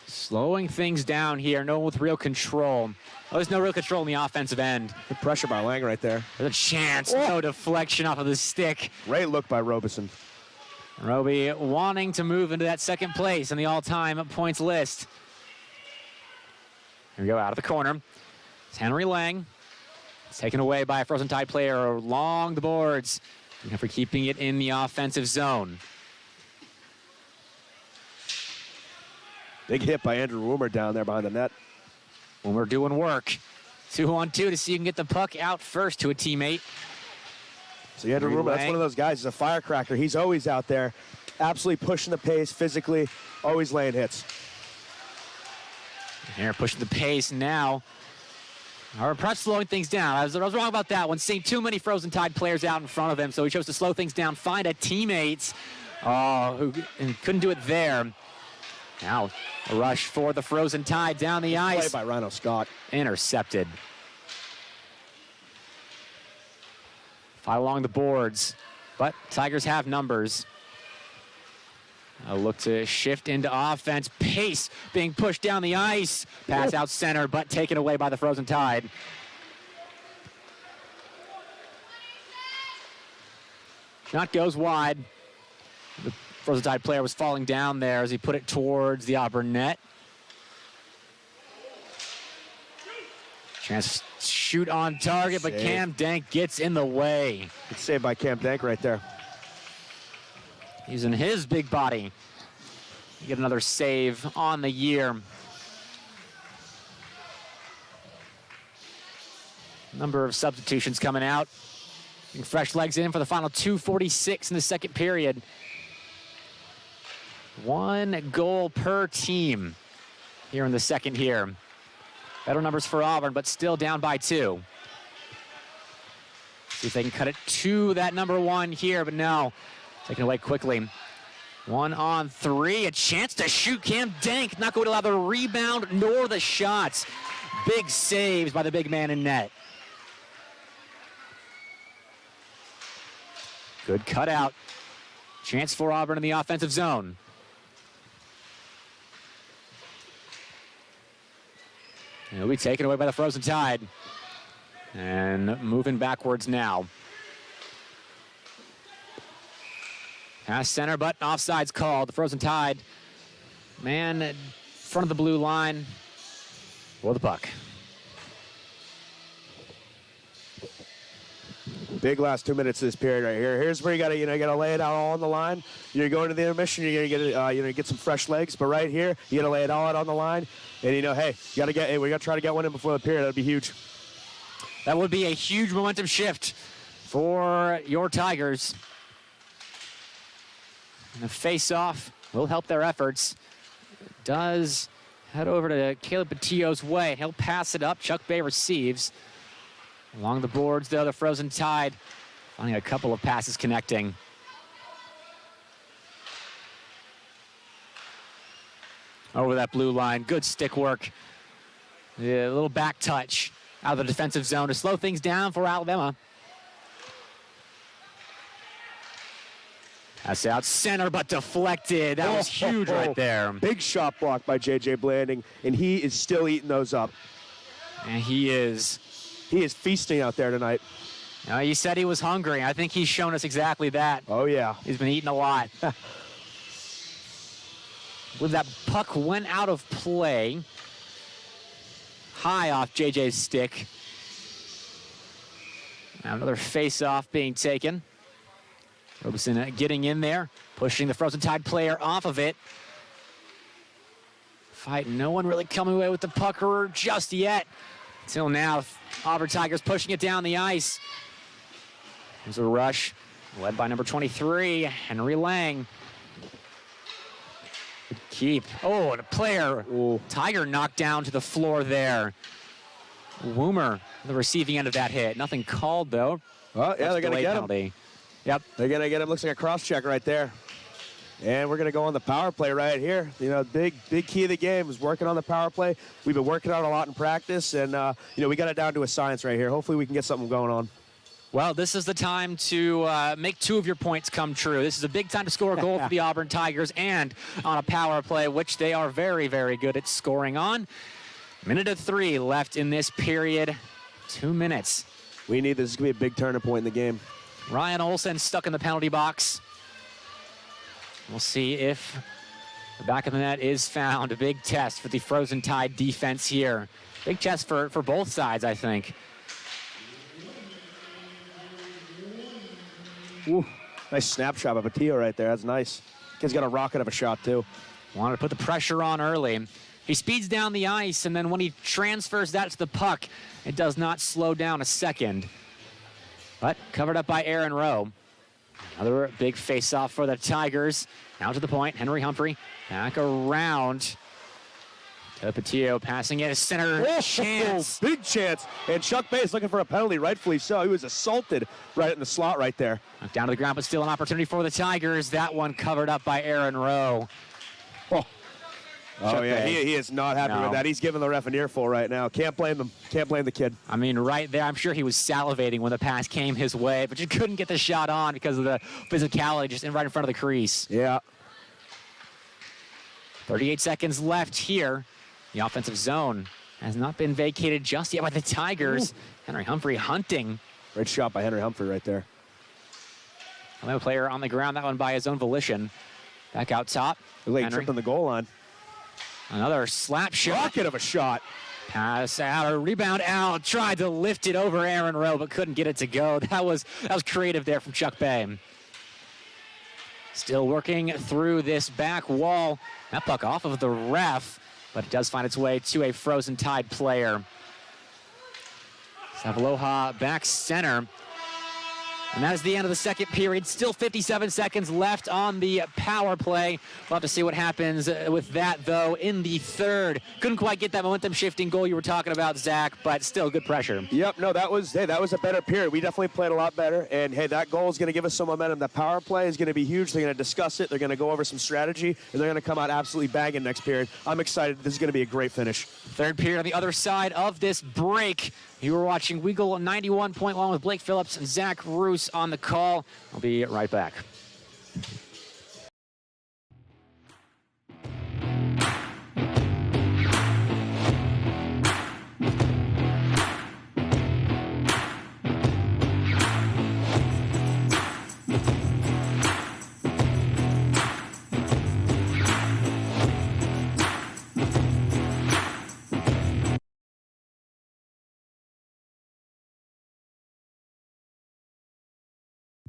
Slowing things down here, no one with real control. Oh, there's no real control in the offensive end. Good pressure by Lang right there. There's a chance, no deflection off of the stick. Great look by Robeson. Roby wanting to move into that second place in the all-time points list. Here we go, out of the corner. It's Henry Lang. It's taken away by a Frozen Tide player along the boards. For keeping it in the offensive zone. Big hit by Andrew Woomer down there behind the net. Woomer doing work. 2-on-2 to see if you can get the puck out first to a teammate. So Andrew Woomer, that's one of those guys. He's a firecracker. He's always out there, absolutely pushing the pace physically, always laying hits. Here, pushing the pace now. Or perhaps slowing things down. I was wrong about that one. Seeing too many Frozen Tide players out in front of him, so he chose to slow things down, find a teammate. Who couldn't do it there. Now, a rush for the Frozen Tide down the ice. Play by Rhino Scott. Intercepted. Fight along the boards, but Tigers have numbers. A look to shift into offense. Pace being pushed down the ice. Pass out center, but taken away by the Frozen Tide. Shot goes wide. The Frozen Tide player was falling down there as he put it towards the Auburn net. Chance to shoot on target, but Cam Dank gets in the way. Good save by Cam Dank right there. Using his big body. Get another save on the year. Number of substitutions coming out. Fresh legs in for the final 2:46 in the second period. 1 goal per team here in the second here. Better numbers for Auburn, but still down by 2. See if they can cut it to that number 1 here, but no. Taken away quickly 1-on-3, a chance to shoot. Cam Dank not going to allow the rebound nor the shots. Big saves by the big man in net. Good cutout. Chance for Auburn in the offensive zone. It'll be taken away by the Frozen Tide. And moving backwards now. Pass center, but offside's called. The Frozen Tide, man, in front of the blue line for the puck. Big last 2 minutes of this period right here. Here's where you gotta lay it out all on the line. You're going to the intermission. You're gonna get some fresh legs. But right here, you gotta lay it all out on the line. And hey, we gotta try to get one in before the period. That'd be huge. That would be a huge momentum shift for your Tigers. And a face-off will help their efforts. Does head over to Caleb Patillo's way. He'll pass it up. Chuck Bay receives. Along the boards, though, the Frozen Tide finding a couple of passes connecting. Over that blue line. Good stick work. Yeah, a little back touch out of the defensive zone to slow things down for Alabama. Pass out center, but deflected. That was huge right there. Big shot block by J.J. Blanding, and he is still eating those up. And he is feasting out there tonight. He said he was hungry. I think he's shown us exactly that. Oh, yeah. He's been eating a lot. With that puck went out of play. High off JJ's stick. Now another face-off being taken. Robeson getting in there, pushing the Frozen Tide player off of it. Fight, no one really coming away with the pucker just yet. Until now, Auburn Tigers pushing it down the ice. There's a rush, led by number 23, Henry Lang. Keep. Oh, and a player. Ooh. Tiger knocked down to the floor there. Woomer, the receiving end of that hit. Nothing called, though. Oh, yeah, they're going to get him. Yep. They're going to get him. Looks like a cross-check right there. And we're going to go on the power play right here. Big key of the game is working on the power play. We've been working on a lot in practice, and, we got it down to a science right here. Hopefully we can get something going on. Well, this is the time to make 2 of your points come true. This is a big time to score a goal for the Auburn Tigers and on a power play, which they are very, very good at scoring on. 1:03 left in this period. 2 minutes. We need this. This is going to be a big turning point in the game. Ryan Olsen stuck in the penalty box. We'll see if the back of the net is found. A big test for the Frozen Tide defense here. Big test for both sides, I think. Ooh, nice snapshot of Patillo right there. That's nice. Kid's got a rocket of a shot, too. Wanted to put the pressure on early. He speeds down the ice, and then when he transfers that to the puck, it does not slow down a second. But covered up by Aaron Rowe. Another big face-off for the Tigers. Now to the point, Henry Humphrey back around. To Patillo passing it, a center chance. Big chance. And Chuck Bay is looking for a penalty, rightfully so. He was assaulted right in the slot right there. Down to the ground, but still an opportunity for the Tigers. That one covered up by Aaron Rowe. Oh, yeah, he is not happy with that. He's giving the ref an earful right now. Can't blame him. Can't blame the kid. I mean, right there, I'm sure he was salivating when the pass came his way, but you couldn't get the shot on because of the physicality just right in front of the crease. Yeah. 38 seconds left here. The offensive zone has not been vacated just yet by the Tigers. Ooh. Henry Humphrey hunting. Great shot by Henry Humphrey right there. Another player on the ground, that one by his own volition. Back out top. Late trip on the goal line. Another slap shot. Rocket of a shot. Pass out, a rebound out. Tried to lift it over Aaron Rowe, but couldn't get it to go. That was creative there from Chuck Bay. Still working through this back wall. That puck off of the ref, but it does find its way to a Frozen Tide player. Savaloha back center. And that is the end of the second period. Still 57 seconds left on the power play. We'll have to see what happens with that, though, in the third. Couldn't quite get that momentum-shifting goal you were talking about, Zach, but still good pressure. Yep, no, that was a better period. We definitely played a lot better, and, hey, that goal is going to give us some momentum. The power play is going to be huge. They're going to discuss it. They're going to go over some strategy, and they're going to come out absolutely banging next period. I'm excited. This is going to be a great finish. Third period on the other side of this break. You were watching Weagle 91.1 with Blake Phillips and Zach Roos on the call. I'll be right back.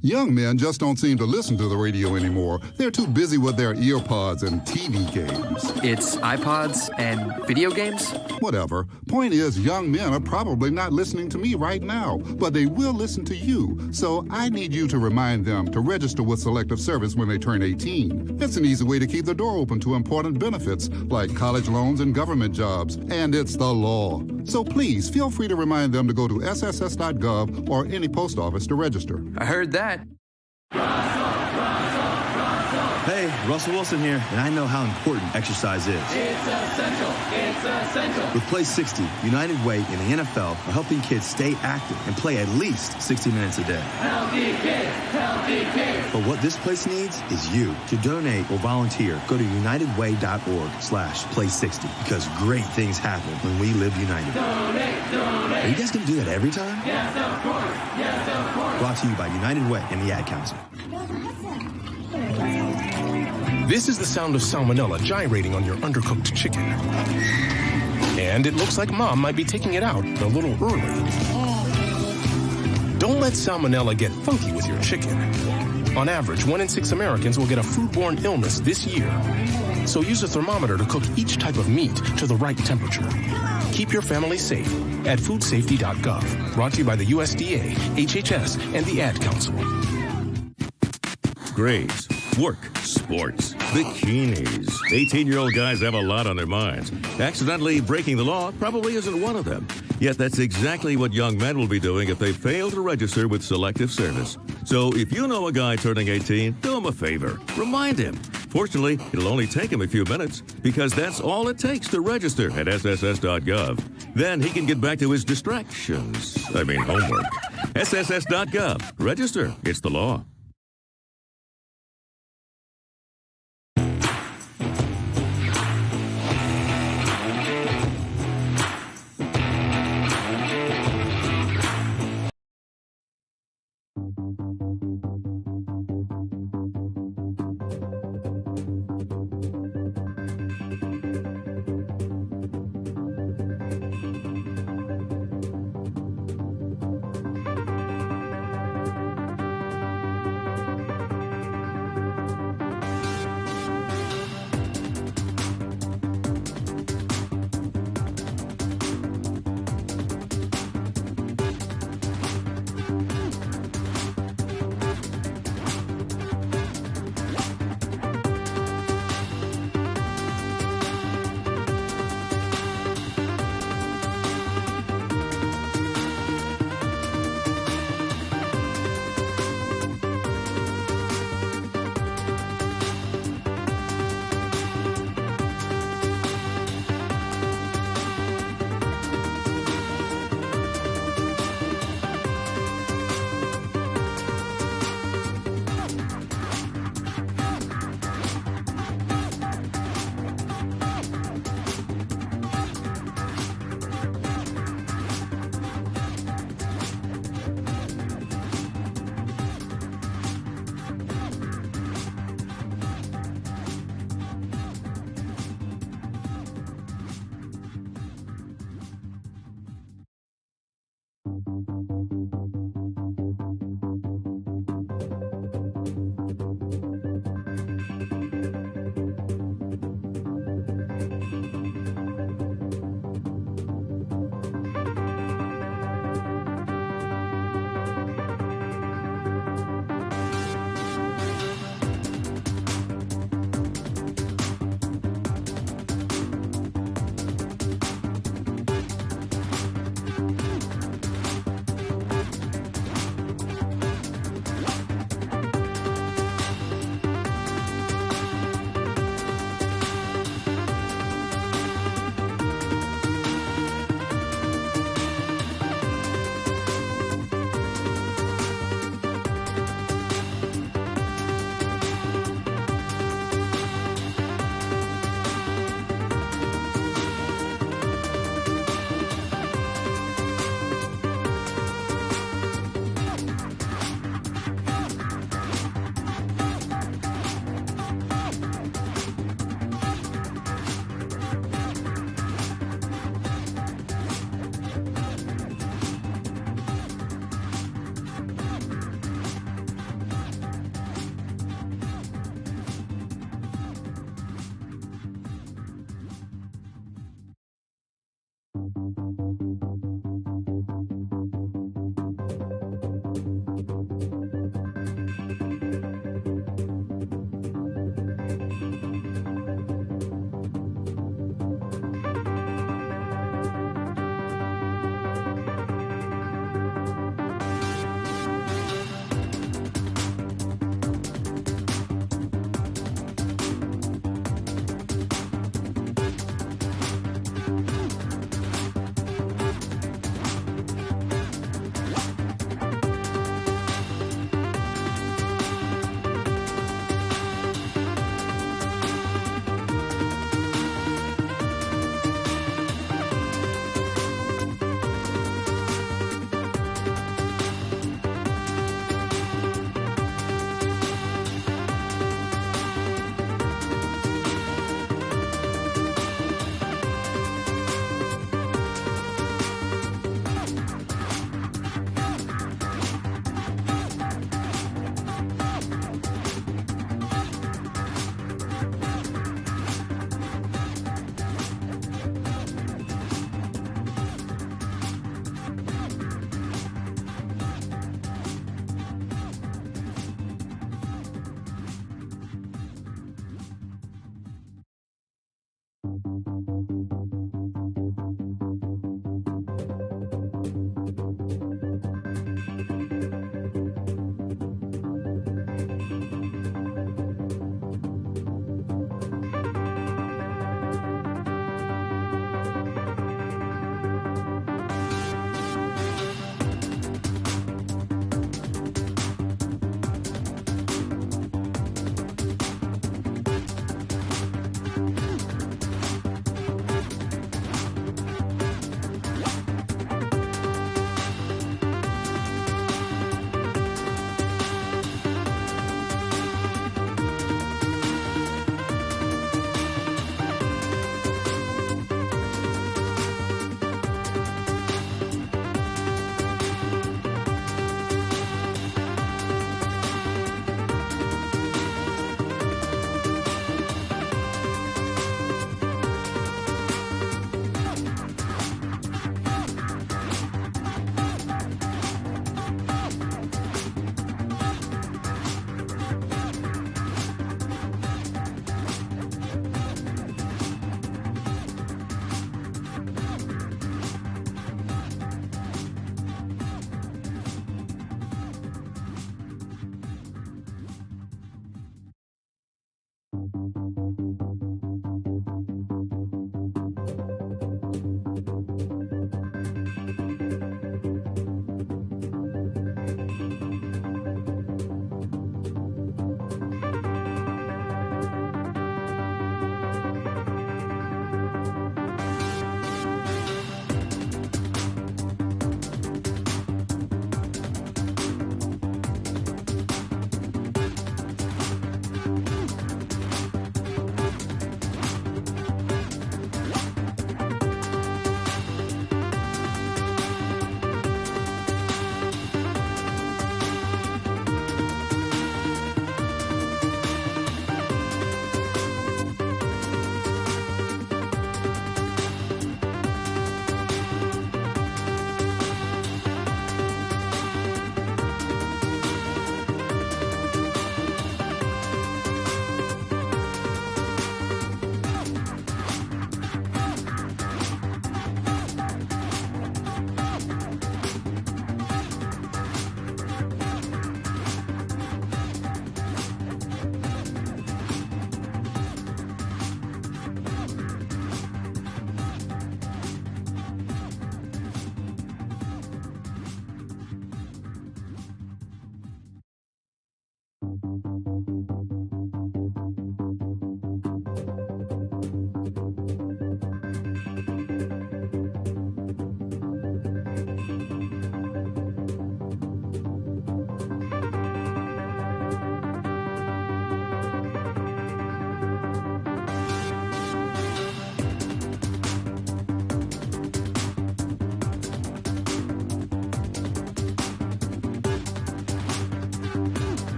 Young men just don't seem to listen to the radio anymore. They're too busy with their earpods and TV games. It's iPods and video games? Whatever. Point is, young men are probably not listening to me right now, but they will listen to you. So I need you to remind them to register with Selective Service when they turn 18. It's an easy way to keep the door open to important benefits like college loans and government jobs, and it's the law. So please feel free to remind them to go to sss.gov or any post office to register. I heard that. Hey, Russell Wilson here, and I know how important exercise is. It's essential. It's essential. With Play 60, United Way and the NFL are helping kids stay active and play at least 60 minutes a day. Healthy kids. Healthy kids. But what this place needs is you. To donate or volunteer, go to unitedway.org/play60 because great things happen when we live united. Donate. Are you guys going to do that every time? Yes, of course. Yes, of course. Brought to you by United Way and the Ad Council. This is the sound of salmonella gyrating on your undercooked chicken. And it looks like Mom might be taking it out a little early. Don't let salmonella get funky with your chicken. On average, 1 in 6 Americans will get a foodborne illness this year. So use a thermometer to cook each type of meat to the right temperature. Keep your family safe at foodsafety.gov. Brought to you by the USDA, HHS, and the Ad Council. Grades, work, sports, bikinis. 18-year-old guys have a lot on their minds. Accidentally breaking the law probably isn't one of them. Yet that's exactly what young men will be doing if they fail to register with Selective Service. So if you know a guy turning 18, do him a favor. Remind him. Fortunately, it'll only take him a few minutes because that's all it takes to register at sss.gov. Then he can get back to his distractions. Homework. sss.gov. Register. It's the law.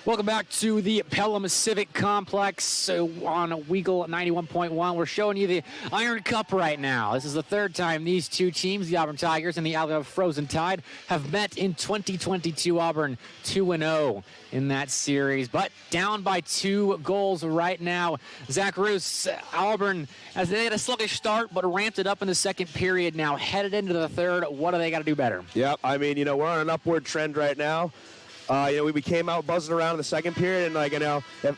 Welcome back to the Pelham Civic Complex on Weagle 91.1. We're showing you the Iron Cup right now. This is the third time these two teams, the Auburn Tigers and the Alabama Frozen Tide, have met in 2022. Auburn 2-0 in that series, but down by 2 goals right now. Zach Roos, Auburn, as they had a sluggish start, but ramped it up in the second period. Now headed into the third, what do they got to do better? Yep, I mean, we're on an upward trend right now. We came out buzzing around in the second period, and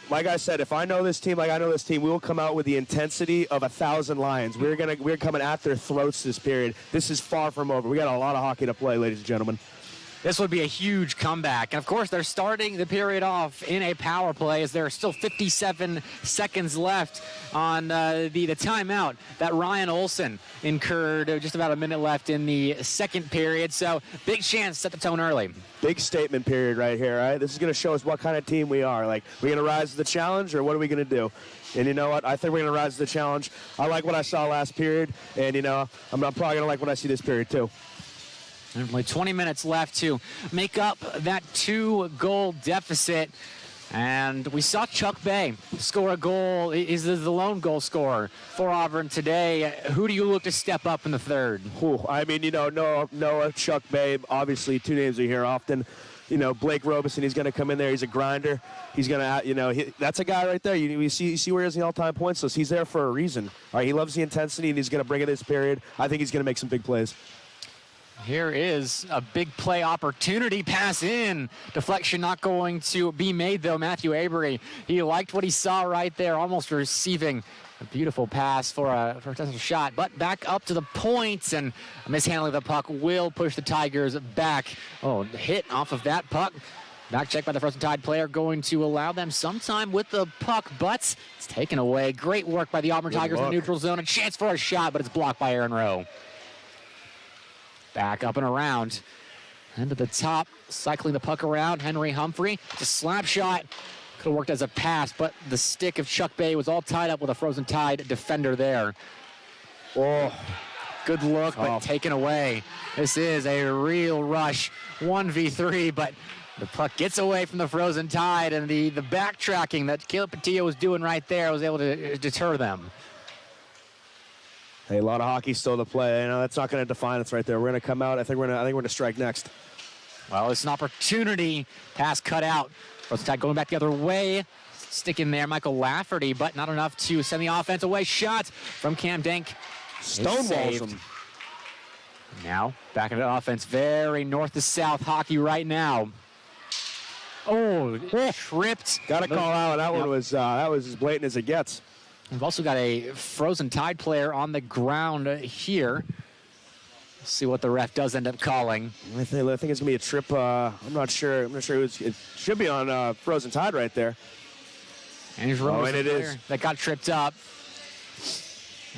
like I said, if I know this team like I know this team, we will come out with the intensity of 1,000 Lions. We're coming at their throats this period. This is far from over. We got a lot of hockey to play, ladies and gentlemen. This would be a huge comeback. And, of course, they're starting the period off in a power play as there are still 57 seconds left on the timeout that Ryan Olson incurred. Just about a minute left in the second period. So, big chance to set the tone early. Big statement period right here, right? This is going to show us what kind of team we are. Like, we're going to rise to the challenge, or what are we going to do? And you know what? I think we're going to rise to the challenge. I like what I saw last period, and, you know, I'm probably going to like what I see this period, too. Only 20 minutes left to make up that 2-goal deficit. And we saw Chuck Bay score a goal. He's the lone goal scorer for Auburn today. Who do you look to step up in the third? I mean, you know, Noah, Chuck Bay, obviously two names we hear often. You know, Blake Robeson, he's going to come in there. He's a grinder. He's going to, you know, that's a guy right there. You see where he is in the all-time points list. He's there for a reason. All right, he loves the intensity, and he's going to bring it this period. I think he's going to make some big plays. Here is a big play opportunity. Pass in. Deflection not going to be made, though. Matthew Avery, he liked what he saw right there, almost receiving a beautiful pass for a potential shot. But back up to the points, and a mishandling of the puck will push the Tigers back. Oh, hit off of that puck. Back check by the Frozen Tide player, going to allow them some time with the puck, but it's taken away. Great work by the Auburn Tigers in the neutral zone. A chance for a shot, but it's blocked by Aaron Rowe. Back up and around. And to the top, cycling the puck around. Henry Humphrey. It's a slap shot. Could have worked as a pass, but the stick of Chuck Bay was all tied up with a Frozen Tide defender there. Oh, good look, but taken away. This is a real rush. 1v3, but the puck gets away from the Frozen Tide, and the backtracking that Caleb Patillo was doing right there was able to deter them. Hey, a lot of hockey still to play. You know, that's not going to define us right there. We're going to come out. I think we're going to strike next. Well, it's an opportunity. Pass cut out. Frozen Tide going back the other way. Stick in there, Michael Lafferty, but not enough to send the offense away. Shot from Cam Denk. Stonewalls him. Now, back into offense. Very north to south hockey right now. Oh, tripped. Got to call out. That one was as blatant as it gets. We've also got a Frozen Tide player on the ground here. Let's see what the ref does end up calling. I think it's going to be a trip. I'm not sure. It should be on Frozen Tide right there. And it is. That got tripped up.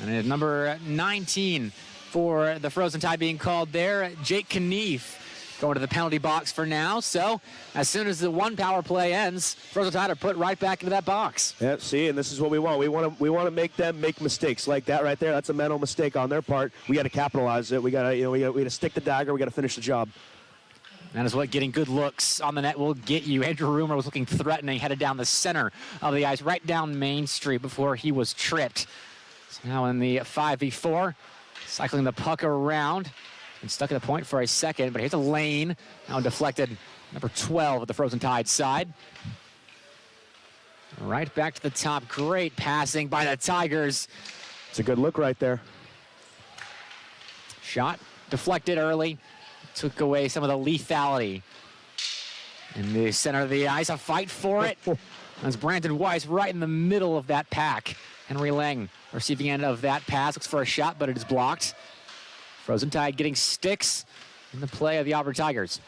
And it's number 19 for the Frozen Tide being called there. Jake Knief going to the penalty box for now. So as soon as the one power play ends, Frozen Tide are put right back into that box. Yeah, see, and this is what we want. We want to make them make mistakes like that right there. That's a mental mistake on their part. We got to capitalize it. We got to stick the dagger. We got to finish the job. That is what getting good looks on the net will get you. Andrew Rumer was looking threatening, headed down the center of the ice, right down Main Street before he was tripped. So now in the 5v4, cycling the puck around. Been stuck at the point for a second, but here's a lane. Now deflected, number 12 at the Frozen Tide side. Right back to the top. Great passing by the Tigers. It's a good look right there. Shot deflected early. Took away some of the lethality. In the center of the ice, a fight for it. That's Brandon Weiss right in the middle of that pack. Henry Lang receiving end of that pass. Looks for a shot, but it is blocked. Frozen Tide getting sticks in the play of the Auburn Tigers.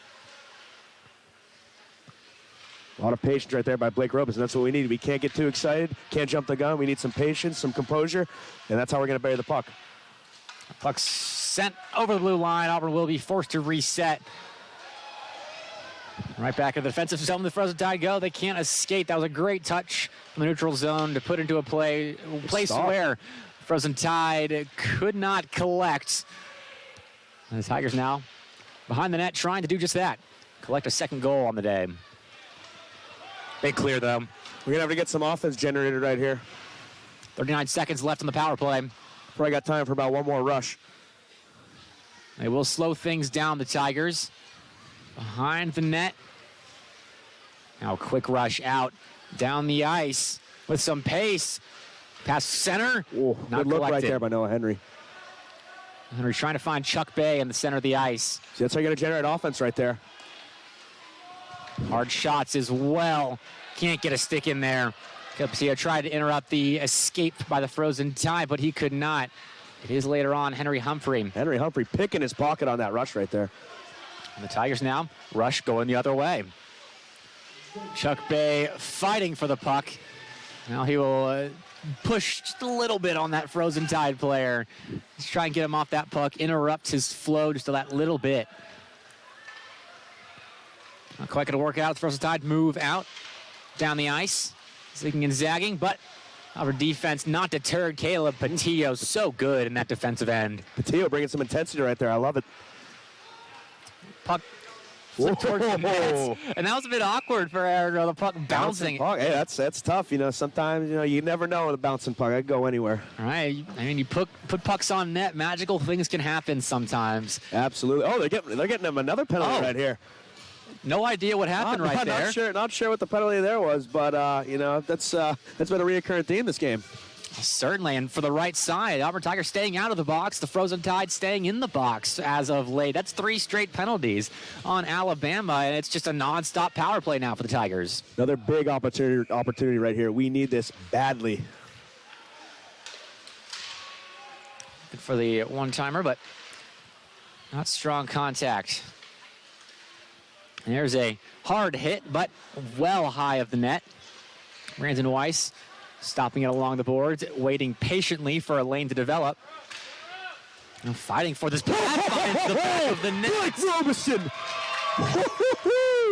A lot of patience right there by Blake Robeson. That's what we need. We can't get too excited. Can't jump the gun. We need some patience, some composure, and that's how we're going to bury the puck. Puck sent over the blue line. Auburn will be forced to reset. Right back in the defensive zone, the Frozen Tide go. They can't escape. That was a great touch from the neutral zone to put into a place where Frozen Tide could not collect. And the Tigers now behind the net trying to do just that. Collect a second goal on the day. Big clear, though. We're going to have to get some offense generated right here. 39 seconds left on the power play. Probably got time for about one more rush. They will slow things down, the Tigers. Behind the net. Now a quick rush out down the ice with some pace. Past center. Ooh, good look right there by Noah Henry. Henry trying to find Chuck Bay in the center of the ice. See, that's how you got to generate offense right there. Hard shots as well. Can't get a stick in there. Capsio tried to interrupt the escape by the Frozen Tide, but he could not. It is later on Henry Humphrey. Henry Humphrey picking his pocket on that rush right there. And the Tigers now rush going the other way. Chuck Bay fighting for the puck. Now he will push just a little bit on that Frozen Tide player. Let's try and get him off that puck, interrupt his flow just a that little bit. Not quite going to work out. The Frozen Tide move out down the ice. Zigging and zagging, but our defense not deterred. Caleb Patillo so good in that defensive end. Patillo bringing some intensity right there. I love it. Puck flipped towards the nets, and that was a bit awkward for the puck bouncing. Puck. Hey, that's tough. Sometimes you never know with a bouncing puck. I could go anywhere. All right. I mean, you put pucks on net. Magical things can happen sometimes. Absolutely. Oh, they're getting him another penalty right here. No idea what happened there. Not sure what the penalty there was, but that's been a reoccurring theme this game. Certainly, and for the right side, Auburn Tigers staying out of the box, the Frozen Tide staying in the box as of late. That's 3 straight penalties on Alabama, and it's just a nonstop power play now for the Tigers. Another big opportunity right here. We need this badly. Good for the one-timer, but not strong contact. There's a hard hit, but well high of the net. Brandon Weiss stopping it along the boards, waiting patiently for a lane to develop. And fighting for this pass into the back of the net.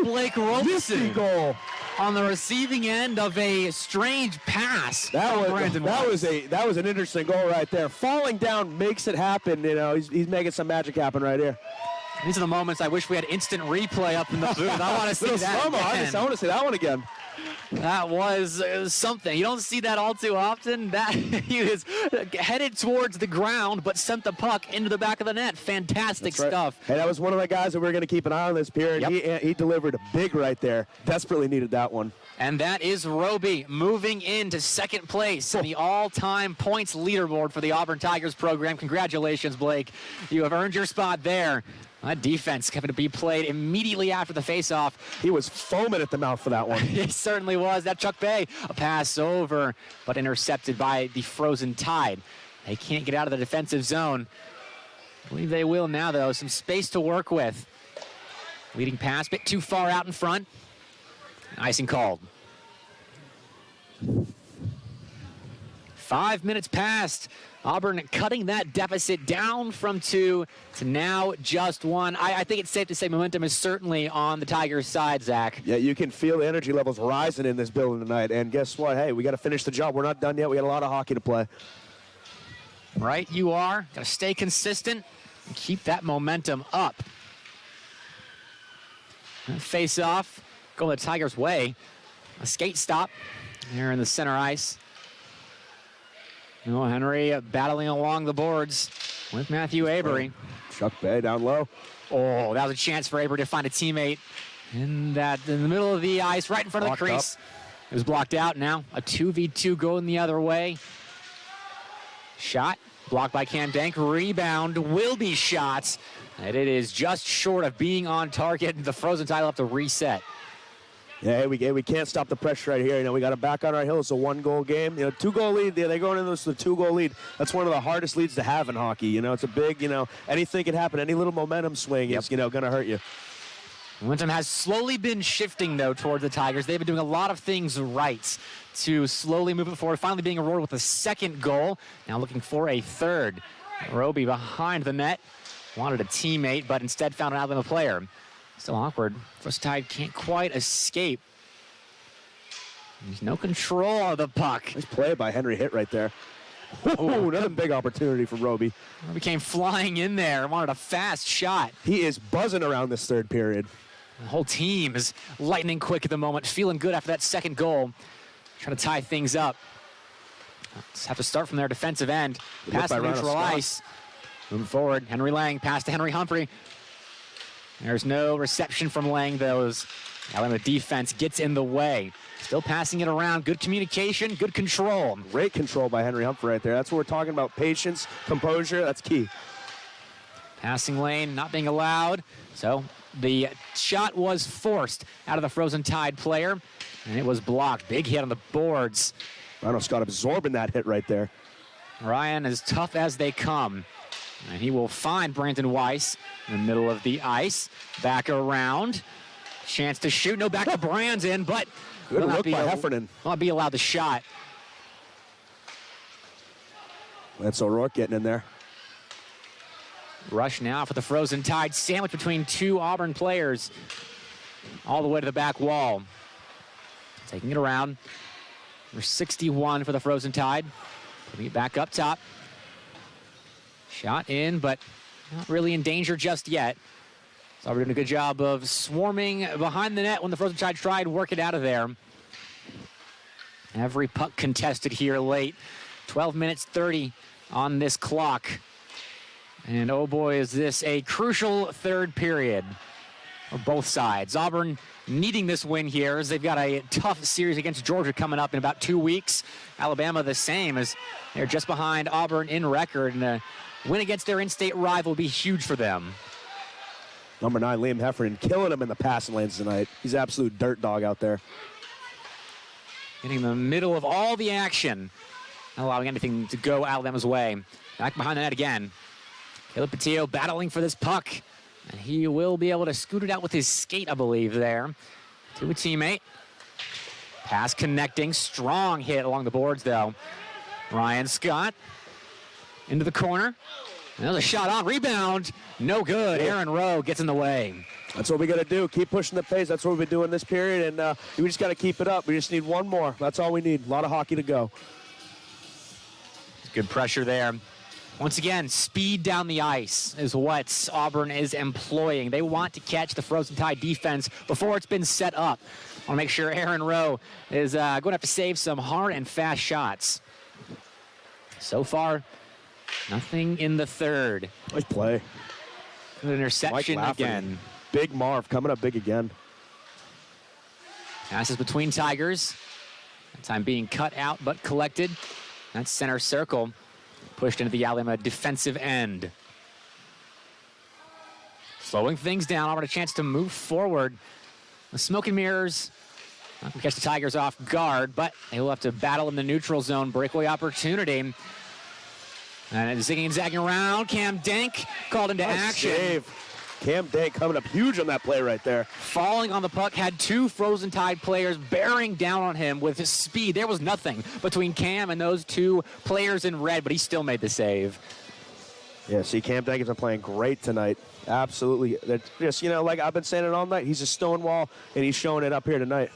Blake Robeson goal on the receiving end of a strange pass. That was an interesting goal right there. Falling down makes it happen. He's making some magic happen right here. These are the moments I wish we had instant replay up in the booth. I want to see that again. I want to see that one again. That was something. You don't see that all too often. That he was headed towards the ground, but sent the puck into the back of the net. Fantastic stuff. Hey, that was one of the guys that we were going to keep an eye on this period. Yep. He delivered big right there. Desperately needed that one. And that is Roby moving into second place in the all-time points leaderboard for the Auburn Tigers program. Congratulations, Blake. You have earned your spot there. That defense having to be played immediately after the faceoff. He was foaming at the mouth for that one. He certainly was. That Chuck Bay, a pass over, but intercepted by the Frozen Tide. They can't get out of the defensive zone. I believe they will now, though. Some space to work with. Leading pass, bit too far out in front. Icing called. 5 minutes passed. Auburn cutting that deficit down from 2 to now just 1. I think it's safe to say momentum is certainly on the Tigers' side, Zach. Yeah, you can feel the energy levels rising in this building tonight. And guess what? Hey, we got to finish the job. We're not done yet. We got a lot of hockey to play. Right, you are. Got to stay consistent and keep that momentum up. Face off, going the Tigers' way. A skate stop there in the center ice. Henry battling along the boards with Matthew Avery. Chuck Bay down low. Oh, that was a chance for Avery to find a teammate in the middle of the ice, right in front of the crease. It was blocked out now. A 2v2 going the other way. Shot blocked by Cam Dank. Rebound will be shots. And it is just short of being on target. The Frozen Tide will have to reset. Yeah, we can't stop the pressure right here. We got to back on our heels. It's a 1-goal game. 2-goal lead. They're going into this with a 2-goal lead. That's one of the hardest leads to have in hockey. It's a big. Anything can happen. Any little momentum swing is going to hurt you. Momentum has slowly been shifting though towards the Tigers. They've been doing a lot of things right to slowly move it forward. Finally being rewarded with a second goal. Now looking for a third. Roby behind the net. Wanted a teammate, but instead found an Alabama player. Still awkward. First Tide can't quite escape. There's no control of the puck. Nice play by Henry Hitt right there. Oh, another big opportunity for Roby. Roby came flying in there. Wanted a fast shot. He is buzzing around this third period. The whole team is lightning quick at the moment. Feeling good after that second goal. Trying to tie things up. Just have to start from their defensive end. Pass to neutral ice. Moving forward. Henry Lang. Pass to Henry Humphrey. There's no reception from Lang, though. Alabama defense gets in the way. Still passing it around. Good communication, good control. Great control by Henry Humphrey right there. That's what we're talking about. Patience, composure, that's key. Passing lane not being allowed. So the shot was forced out of the Frozen Tide player, and it was blocked. Big hit on the boards. Rhino Scott absorbing that hit right there. Ryan as tough as they come. And he will find Brandon Weiss in the middle of the ice. Back around. Chance to shoot. No, back to Brandon, but good look by Heffernan. Will not be allowed the shot. That's O'Rourke getting in there. Rush now for the Frozen Tide. Sandwich between two Auburn players. All the way to the back wall. Taking it around. Number 61 for the Frozen Tide. Putting it back up top. Shot in, but not really in danger just yet. So we're doing a good job of swarming behind the net when the Frozen Tide tried to work it out of there. Every puck contested here late. 12 minutes 30 on this clock. And oh boy, is this a crucial third period for both sides. Auburn needing this win here as they've got a tough series against Georgia coming up in about 2 weeks. Alabama the same, as they're just behind Auburn in record, and a win against their in-state rival will be huge for them. Number 9, Liam Heffernan, killing him in the passing lanes tonight. He's an absolute dirt dog out there. Getting in the middle of all the action, not allowing anything to go Alabama's way. Back behind the net again. Caleb Patillo battling for this puck, and he will be able to scoot it out with his skate, I believe, there to a teammate. Pass connecting, strong hit along the boards, though. Ryan Scott into the corner. Another shot on, rebound, no good. Aaron Rowe gets in the way. That's what we got to do, keep pushing the pace. That's what we've been doing this period, and we just got to keep it up. We just need one more. That's all we need. A lot of hockey to go. Good pressure there. Once again, speed down the ice is what Auburn is employing. They want to catch the Frozen Tide defense before it's been set up. I want to make sure Aaron Rowe is going to have to save some hard and fast shots. So far, nothing in the third. Nice play. Good interception again. Big Marv coming up big again. Passes between Tigers. That time being cut out but collected. That's center circle. Pushed into the Alabama defensive end. Slowing things down. Auburn a chance to move forward. The smoke and mirrors not gonna catch the Tigers off guard, but they will have to battle in the neutral zone. Breakaway opportunity. And zigging and zagging around. Cam Dank called into action. Save. Cam Dank coming up huge on that play right there. Falling on the puck, had two Frozen Tide players bearing down on him with his speed. There was nothing between Cam and those two players in red, but he still made the save. Yeah, see, Cam Dank has been playing great tonight. Absolutely. They're just, like I've been saying it all night, he's a stonewall, and he's showing it up here tonight.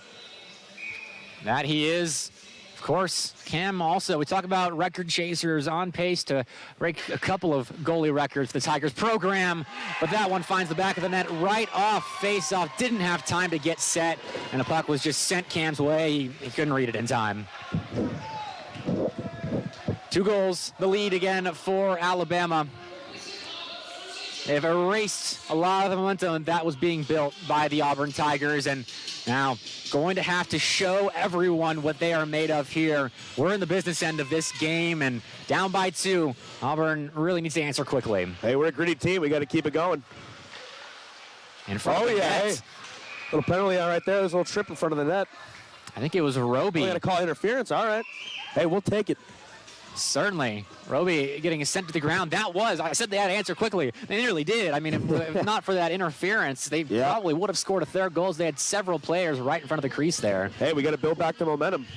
That he is. Of course, Cam also, we talk about record chasers on pace to break a couple of goalie records for the Tigers program, but that one finds the back of the net right off face-off. Didn't have time to get set, and the puck was just sent Cam's way. He couldn't read it in time. 2 goals, the lead again for Alabama. They've erased a lot of the momentum that was being built by the Auburn Tigers, and now going to have to show everyone what they are made of here. We're in the business end of this game, and down by 2. Auburn really needs to answer quickly. Hey, we're a gritty team. We got to keep it going. In front of the net. Hey. Little penalty right there. There's a little trip in front of the net. I think it was Roby. We're going to call interference. All right. Hey, we'll take it. Certainly. Roby getting sent to the ground. That was, I said they had to answer quickly. They nearly did. I mean, if not for that interference, they probably would have scored a third goal. They had several players right in front of the crease there. Hey, we got to build back the momentum.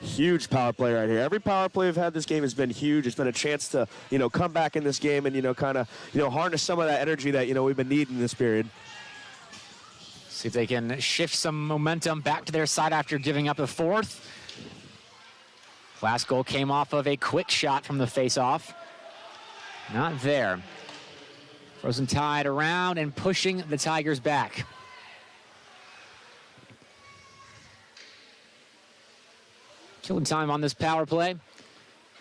Huge power play right here. Every power play we've had this game has been huge. It's been a chance to, come back in this game and, kind of, harness some of that energy that, we've been needing in this period. See if they can shift some momentum back to their side after giving up a fourth. Last goal came off of a quick shot from the face-off. Not there. Frozen Tide around and pushing the Tigers back. Killing time on this power play.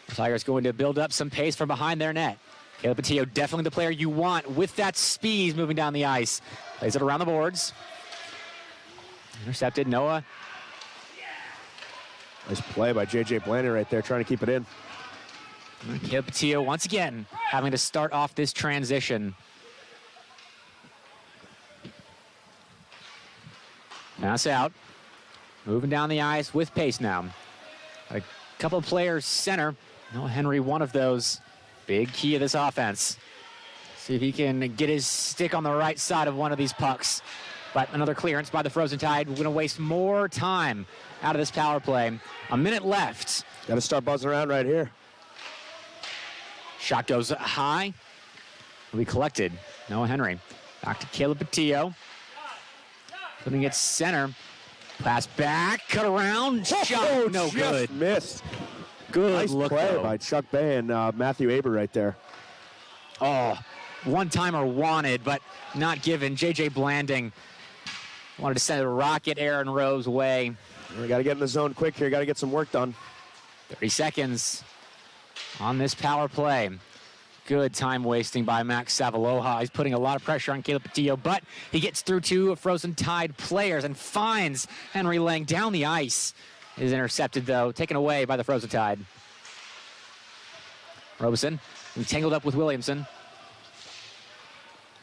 The Tigers going to build up some pace from behind their net. Caleb Patillo, definitely the player you want with that speed moving down the ice. Plays it around the boards. Intercepted, Noah. Nice play by J.J. Blandon right there, trying to keep it in. Caleb Patillo once again having to start off this transition. Pass out. Moving down the ice with pace now. couple of players center. Noah Henry, one of those. Big key of this offense. See if he can get his stick on the right side of one of these pucks. But another clearance by the Frozen Tide. We're going to waste more time out of this power play. A minute left. Got to start buzzing around right here. Shot goes high. Will be collected. Noah Henry. Back to Caleb Patillo. Putting it center. Pass back. Cut around. Shot. No good. Missed. Good nice look, play though. by Chuck Bay and Matthew Aber right there. Oh, one-timer wanted, but not given. J.J. Blanding wanted to send a rocket Aaron Rose way. We got to get in the zone quick here. Got to get some work done. 30 seconds on this power play. Good time wasting by Max Savaloha. He's putting a lot of pressure on Caleb Patillo, but he gets through two Frozen Tide players and finds Henry Lang down the ice. Is intercepted, though, taken away by the Frozen Tide. Robeson tangled up with Williamson.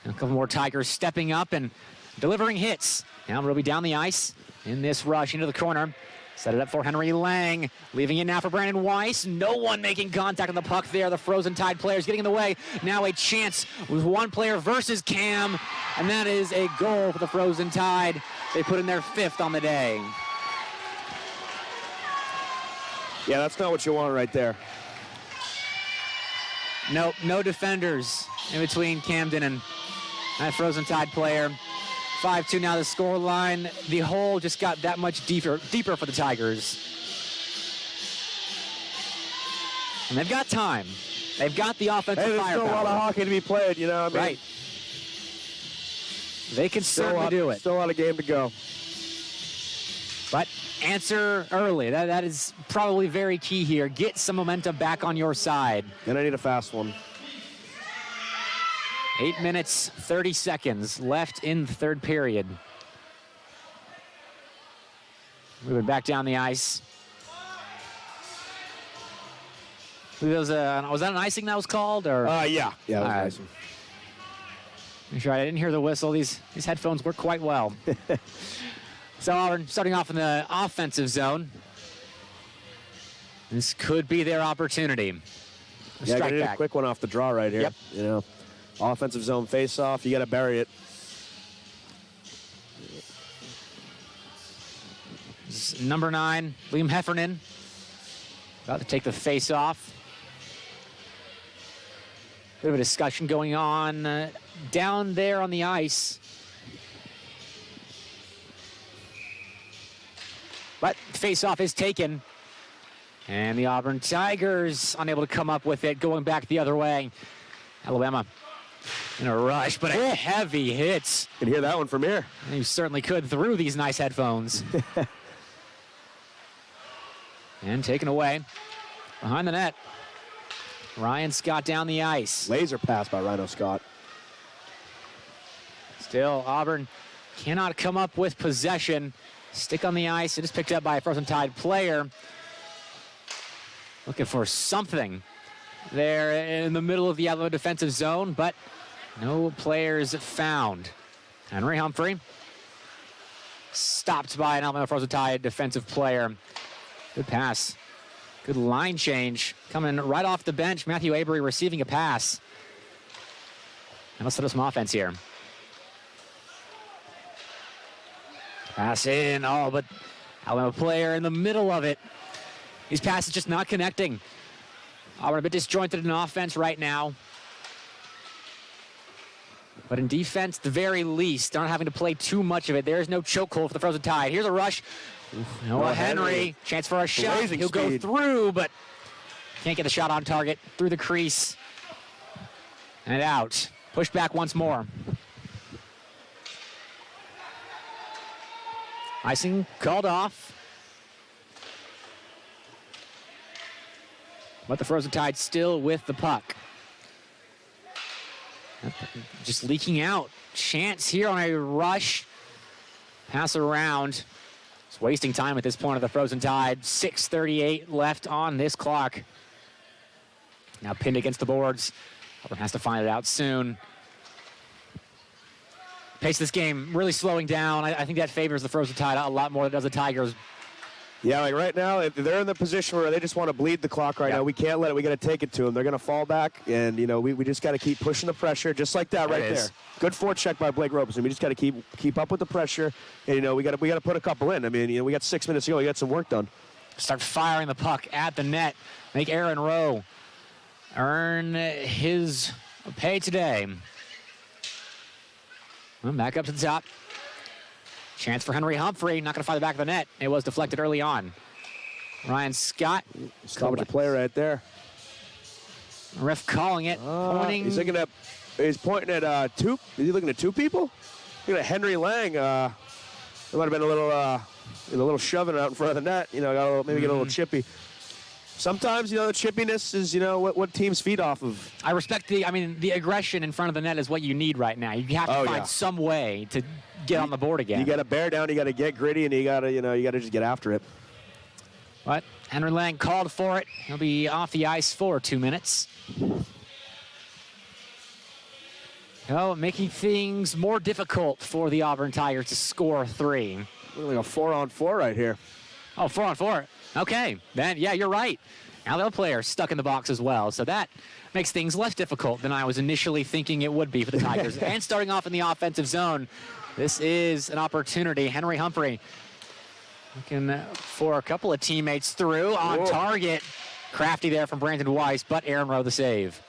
And a couple more Tigers stepping up and delivering hits. Now Roby down the ice in this rush into the corner. Set it up for Henry Lang. Leaving it now for Brandon Weiss. No one making contact on the puck there. The Frozen Tide players getting in the way. Now a chance with one player versus Cam. And that is a goal for the Frozen Tide. They put in their 5th on the day. Yeah, that's not what you want right there. Nope, no defenders in between Camden and that Frozen Tide player. 5-2 now the score line. The hole just got that much deeper for the Tigers. And they've got time. They've got the offensive firepower. There's still a lot of hockey to be played, you know what I mean? Right. They can certainly do it. Still a lot of game to go. But answer early. That is probably very key here. Get some momentum back on your side. And I need a fast one. 8 minutes, 30 seconds left in the third period. Moving back down the ice. Was that an icing that was called? Or? Yeah. Yeah, it was icing. Make sure I didn't hear the whistle. These headphones work quite well. So Auburn starting off in the offensive zone. This could be their opportunity. Yeah, got a quick one off the draw right here. Yep. You know, offensive zone face-off. You got to bury it. This is number 9, Liam Heffernan, about to take the face-off. Bit of a discussion going on down there on the ice. But face-off is taken. And the Auburn Tigers unable to come up with it, going back the other way. Alabama in a rush, but a heavy hit. You can hear that one from here. You certainly could through these nice headphones. And taken away behind the net. Ryan Scott down the ice. Laser pass by Rhino Scott. Still, Auburn cannot come up with possession. Stick on the ice. It is picked up by a Frozen Tide player. Looking for something there in the middle of the Alabama defensive zone, but no players found. Henry Humphrey stopped by an Alabama Frozen Tide defensive player. Good pass. Good line change. Coming right off the bench. Matthew Avery receiving a pass. And let's set up some offense here. Pass in. Oh, but Alabama player in the middle of it. These passes just not connecting. Auburn a bit disjointed in offense right now. But in defense, at the very least, they're not having to play too much of it. There's no chokehold for the Frozen Tide. Here's a rush. Noah Henry, chance for a shot. He'll go through, but can't get the shot on target. Through the crease. And out. Pushed back once more. Icing called off. But the Frozen Tide still with the puck. Just leaking out. Chance here on a rush. Pass around. It's wasting time at this point of the Frozen Tide. 6:38 left on this clock. Now pinned against the boards. Auburn has to find it out soon. Pace of this game really slowing down. I think that favors the Frozen Tide a lot more than it does the Tigers. Yeah, like right now, if they're in the position where they just want to bleed the clock right now, we can't let it. We got to take it to them. They're going to fall back, and we just got to keep pushing the pressure, just like that right there. Good forecheck by Blake Robeson. We just got to keep up with the pressure, and we got to put a couple in. I mean, we got 6 minutes to go. We got some work done. Start firing the puck at the net. Make Aaron Rowe earn his pay today. Well, back up to the top. Chance for Henry Humphrey. Not going to fire the back of the net. It was deflected early on. Ryan Scott. College player right there. Ref calling it. Pointing. He's pointing at two. Is he looking at two people? Looking at Henry Lang. It might have been a little shoving out in front of the net. Maybe get a little chippy. Sometimes, the chippiness is, what teams feed off of. I respect the aggression in front of the net is what you need right now. You have to find some way to get on the board again. You got to bear down, you got to get gritty, and you got to just get after it. But Henry Lang called for it. He'll be off the ice for 2 minutes. Making things more difficult for the Auburn Tigers to score 3. Like a 4-on-4 right here. Oh, 4-on-4. Okay, then, yeah, you're right. Alabama player stuck in the box as well, so that makes things less difficult than I was initially thinking it would be for the Tigers. And starting off in the offensive zone, this is an opportunity. Henry Humphrey looking for a couple of teammates through on target. Crafty there from Brandon Weiss, but Aaron Rowe the save.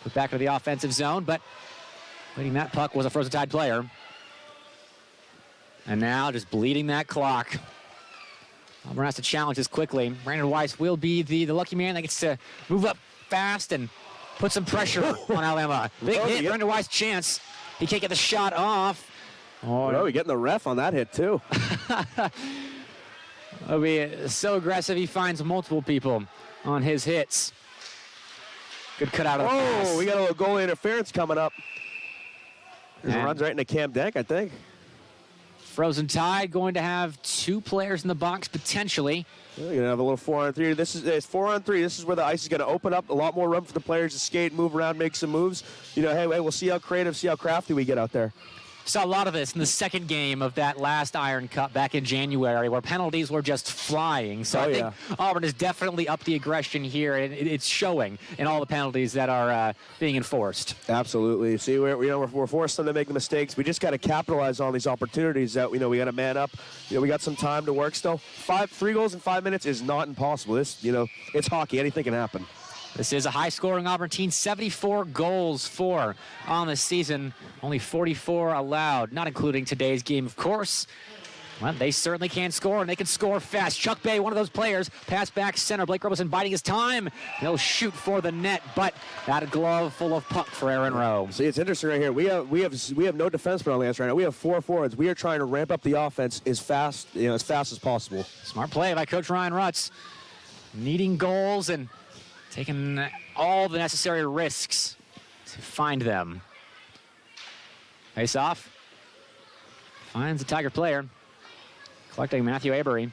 Put back to the offensive zone, but leading that puck was a Frozen Tide player. And now just bleeding that clock. Auburn has to challenge this quickly. Brandon Weiss will be the lucky man that gets to move up fast and put some pressure on Alabama. Big hit, Brandon Weiss chance. He can't get the shot off. Oh, he's getting the ref on that hit too. He'll be so aggressive he finds multiple people on his hits. Good cut out of the pass. Oh, we got a little goalie interference coming up. Runs right into Cam Dank, I think. Frozen Tide going to have 2 players in the box potentially. You're going to have a little 4-on-3. This is 4-on-3. This is where the ice is going to open up. A lot more room for the players to skate, move around, make some moves. Hey, we'll see how creative, see how crafty we get out there. Saw a lot of this in the second game of that last Iron Cup back in January where penalties were just flying. So I think Auburn has definitely upped the aggression here, and it's showing in all the penalties that are being enforced. Absolutely. See, we're forced them to make the mistakes. We just got to capitalize on these opportunities that, we got to man up. We got some time to work still. 3 goals in 5 minutes is not impossible. This, it's hockey. Anything can happen. This is a high-scoring Auburn team, 74 goals for on the season, only 44 allowed, not including today's game, of course. Well, they certainly can score, and they can score fast. Chuck Bay, one of those players, pass back center. Blake Robeson biding his time. He'll shoot for the net, but that glove full of puck for Aaron Rowe. See, it's interesting right here. We have no defensemen on the ice right now. We have 4 forwards. We are trying to ramp up the offense as fast as possible. Smart play by Coach Ryan Rutz, needing goals and taking all the necessary risks to find them. Face off. Finds the Tiger player. Collecting Matthew Avery.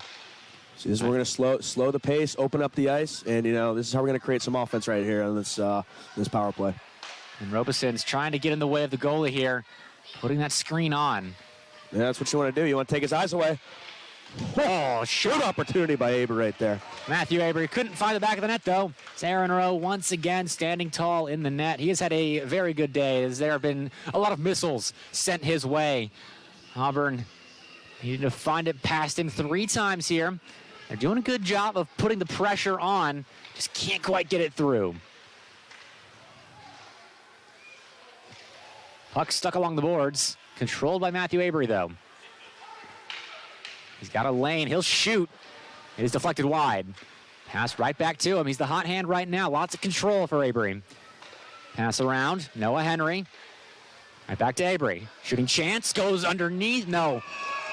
See, this is where we're going to slow the pace, open up the ice, and, this is how we're going to create some offense right here on this power play. And Robeson's trying to get in the way of the goalie here, putting that screen on. Yeah, that's what you want to do. You want to take his eyes away. Oh, short opportunity by Avery right there. Matthew Avery couldn't find the back of the net, though. It's Aaron Rowe once again standing tall in the net. He has had a very good day as there have been a lot of missiles sent his way. Auburn needed to find it past him 3 times here. They're doing a good job of putting the pressure on. Just can't quite get it through. Puck stuck along the boards. Controlled by Matthew Avery, though. He's got a lane. He'll shoot. It is deflected wide. Pass right back to him. He's the hot hand right now. Lots of control for Avery. Pass around. Noah Henry. Right back to Avery. Shooting chance. Goes underneath. No.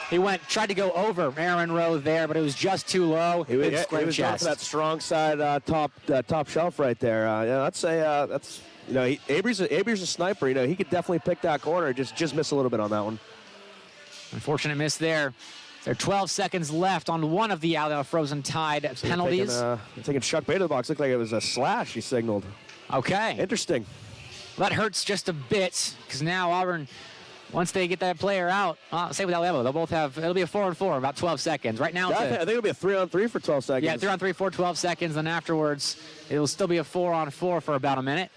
He tried to go over Aaron Rowe there, but it was just too low. He was going for that strong side top shelf right there. I'd say that's Avery's a sniper. He could definitely pick that corner. Just miss a little bit on that one. Unfortunate miss there. There are 12 seconds left on one of the Alabama Frozen Tide penalties. Taking Chuck Bay to the box. Looked like it was a slash he signaled. Okay. Interesting. That hurts just a bit because now Auburn once they get that player out, same with Alabama, they'll both have, it'll be a 4-on-4, about 12 seconds. Right now, I think it'll be a 3-on-3 for 12 seconds. Yeah, 3-on-3 for 12 seconds, and afterwards, it'll still be a 4-on-4 for about a minute.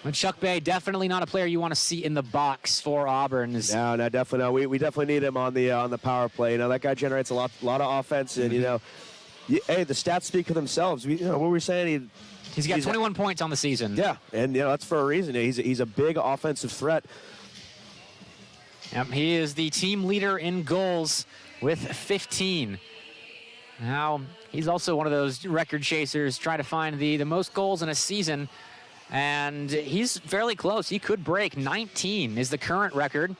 And Chuck Bay, definitely not a player you want to see in the box for Auburn. No, definitely not. We definitely need him on the power play. You know, that guy generates a lot of offense, and you know, hey, the stats speak for themselves. What were we saying? He's got 21 points on the season. Yeah, and you know that's for a reason. He's a big offensive threat. Yep, he is the team leader in goals with 15. Now, he's also one of those record chasers trying to find the most goals in a season. And he's fairly close. He could break 19 is the current record.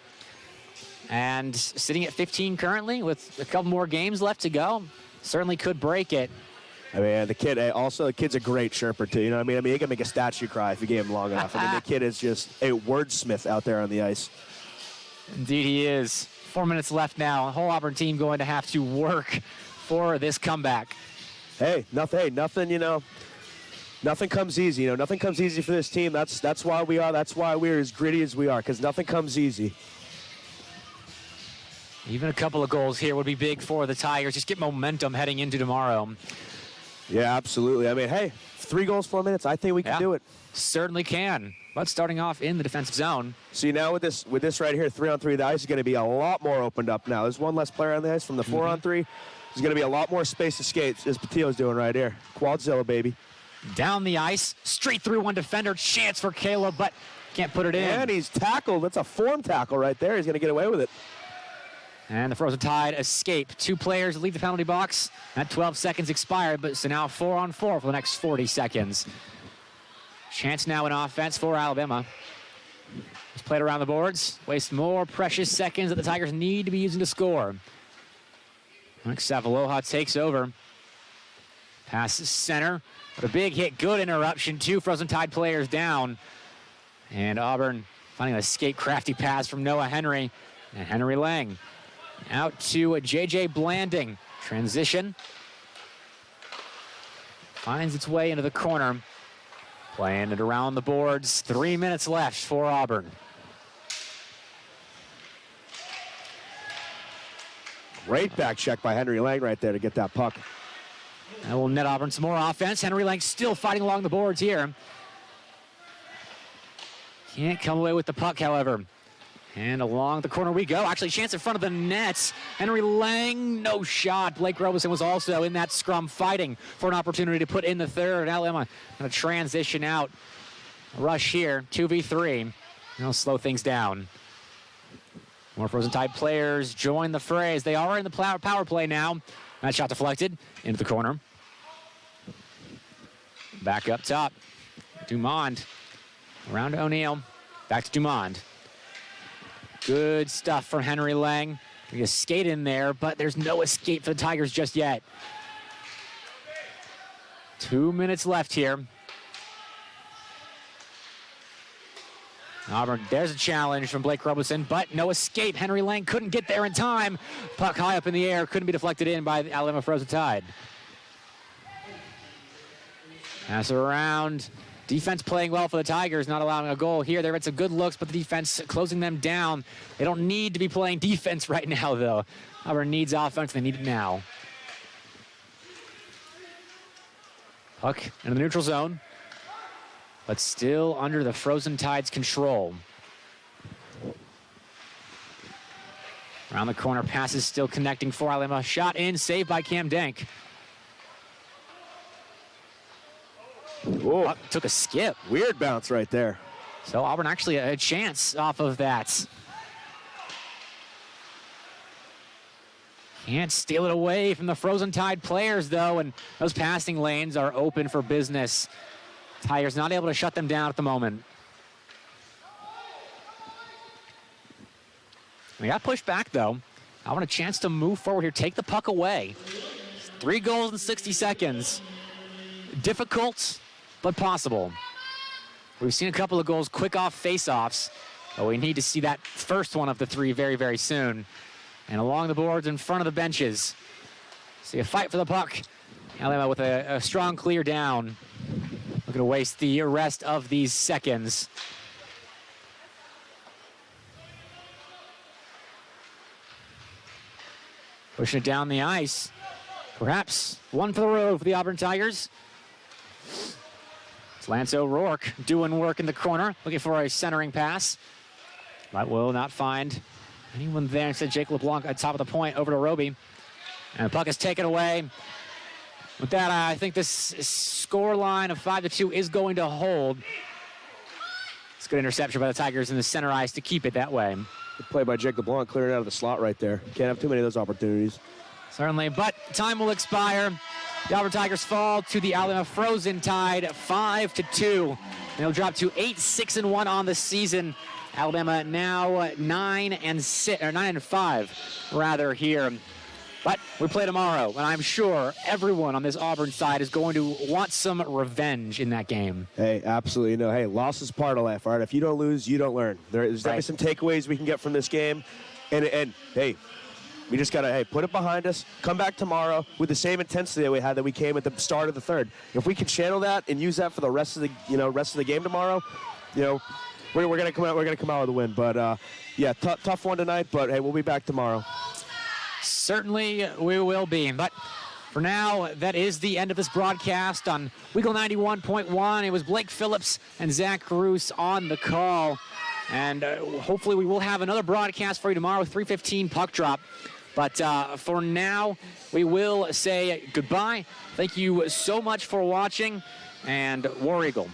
And sitting at 15 currently with a couple more games left to go, certainly could break it. I mean, the kid's a great chirper, too. You know what I mean? He can make a statue cry if you gave him long enough. I mean, the kid is just a wordsmith out there on the ice. Indeed he is. 4 minutes left now. The whole Auburn team going to have to work for this comeback. Hey, nothing, you know. Nothing comes easy, you know. Nothing comes easy for this team. That's why we are. That's why we're as gritty as we are, because nothing comes easy. Even a couple of goals here would be big for the Tigers. Just get momentum heading into tomorrow. Yeah, absolutely. I mean, hey, 3 goals, 4 minutes. I think we can do it. Certainly can. But starting off in the defensive zone. See, now with this right here, 3-on-3, the ice is going to be a lot more opened up now. There's one less player on the ice from the 4-on-3. There's going to be a lot more space to skate, as Patillo's doing right here. Quadzilla, baby. Down the ice, straight through one defender. Chance for Caleb, but can't put it in. And he's tackled. That's a form tackle right there. He's going to get away with it. And the Frozen Tide escape. 2 players leave the penalty box. That 12 seconds expired, but so now 4-on-4 for the next 40 seconds. Chance now in offense for Alabama. Just played around the boards. Waste more precious seconds that the Tigers need to be using to score. Savaloha takes over. Passes center. But a big hit, good interruption. 2 Frozen Tide players down. And Auburn finding an escape crafty pass from Noah Henry. And Henry Lang out to J.J. Blanding. Transition. Finds its way into the corner. Playing it around the boards. 3 minutes left for Auburn. Great back check by Henry Lang right there to get that puck. That will net Auburn some more offense. Henry Lang still fighting along the boards here. Can't come away with the puck, however. And along the corner we go. Actually, chance in front of the nets. Henry Lang, no shot. Blake Robeson was also in that scrum fighting for an opportunity to put in the third. Alabama going to transition out. Rush here, 2v3. They'll slow things down. More Frozen Tide players join the fray as they are in the power play now. That shot deflected into the corner. Back up top. Dumond around to O'Neal. Back to Dumond. Good stuff from Henry Lang. He skate in there, but there's no escape for the Tigers just yet. 2 minutes left here. Auburn, there's a challenge from Blake Robeson, but no escape. Henry Lang couldn't get there in time. Puck high up in the air, couldn't be deflected in by the Alabama Frozen Tide. Pass around. Defense playing well for the Tigers, not allowing a goal here. They've had some good looks, but the defense closing them down. They don't need to be playing defense right now, though. Auburn needs offense. They need it now. Puck in the neutral zone, but still under the Frozen Tide's control. Around the corner, passes still connecting for Alabama. Shot in, saved by Cam Denk. Whoa. Took a skip. Weird bounce right there. So Auburn actually a chance off of that. Can't steal it away from the Frozen Tide players, though, and those passing lanes are open for business. Tigers not able to shut them down at the moment. They got pushed back, though. I want a chance to move forward here, take the puck away. 3 goals in 60 seconds. Difficult, but possible. We've seen a couple of goals quick off face-offs, but we need to see that first one of the 3 very, very soon. And along the boards in front of the benches. See a fight for the puck. Alabama with a strong clear down. Looking to waste the rest of these seconds. Pushing it down the ice. Perhaps one for the road for the Auburn Tigers. It's Lance O'Rourke doing work in the corner, looking for a centering pass. But will not find anyone there. Instead, Jake LeBlanc at top of the point over to Roby. And the puck is taken away. With that, I think this score line of 5-2 is going to hold. It's a good interception by the Tigers in the center ice to keep it that way. Good play by Jake LeBlanc, clearing out of the slot right there. Can't have too many of those opportunities. Certainly, but time will expire. The Auburn Tigers fall to the Alabama Frozen Tide 5-2. And they'll drop to 8-6-1 on the season. Alabama now 9-5 rather here. But we play tomorrow, and I'm sure everyone on this Auburn side is going to want some revenge in that game. Hey, absolutely. No, hey, loss is part of life, all right? If you don't lose, you don't learn. There's definitely some takeaways we can get from this game. And hey, we just got to, put it behind us, come back tomorrow with the same intensity that we had that we came at the start of the third. If we can channel that and use that for the rest of the game tomorrow, we're going to come out with a win. But yeah, tough one tonight, but hey, we'll be back tomorrow. Certainly we will be. But for now, that is the end of this broadcast on Weagle 91.1. It was Blake Phillips and Zach Caruso on the call. And hopefully we will have another broadcast for you tomorrow with 3:15 puck drop. But for now, we will say goodbye. Thank you so much for watching, and War Eagle.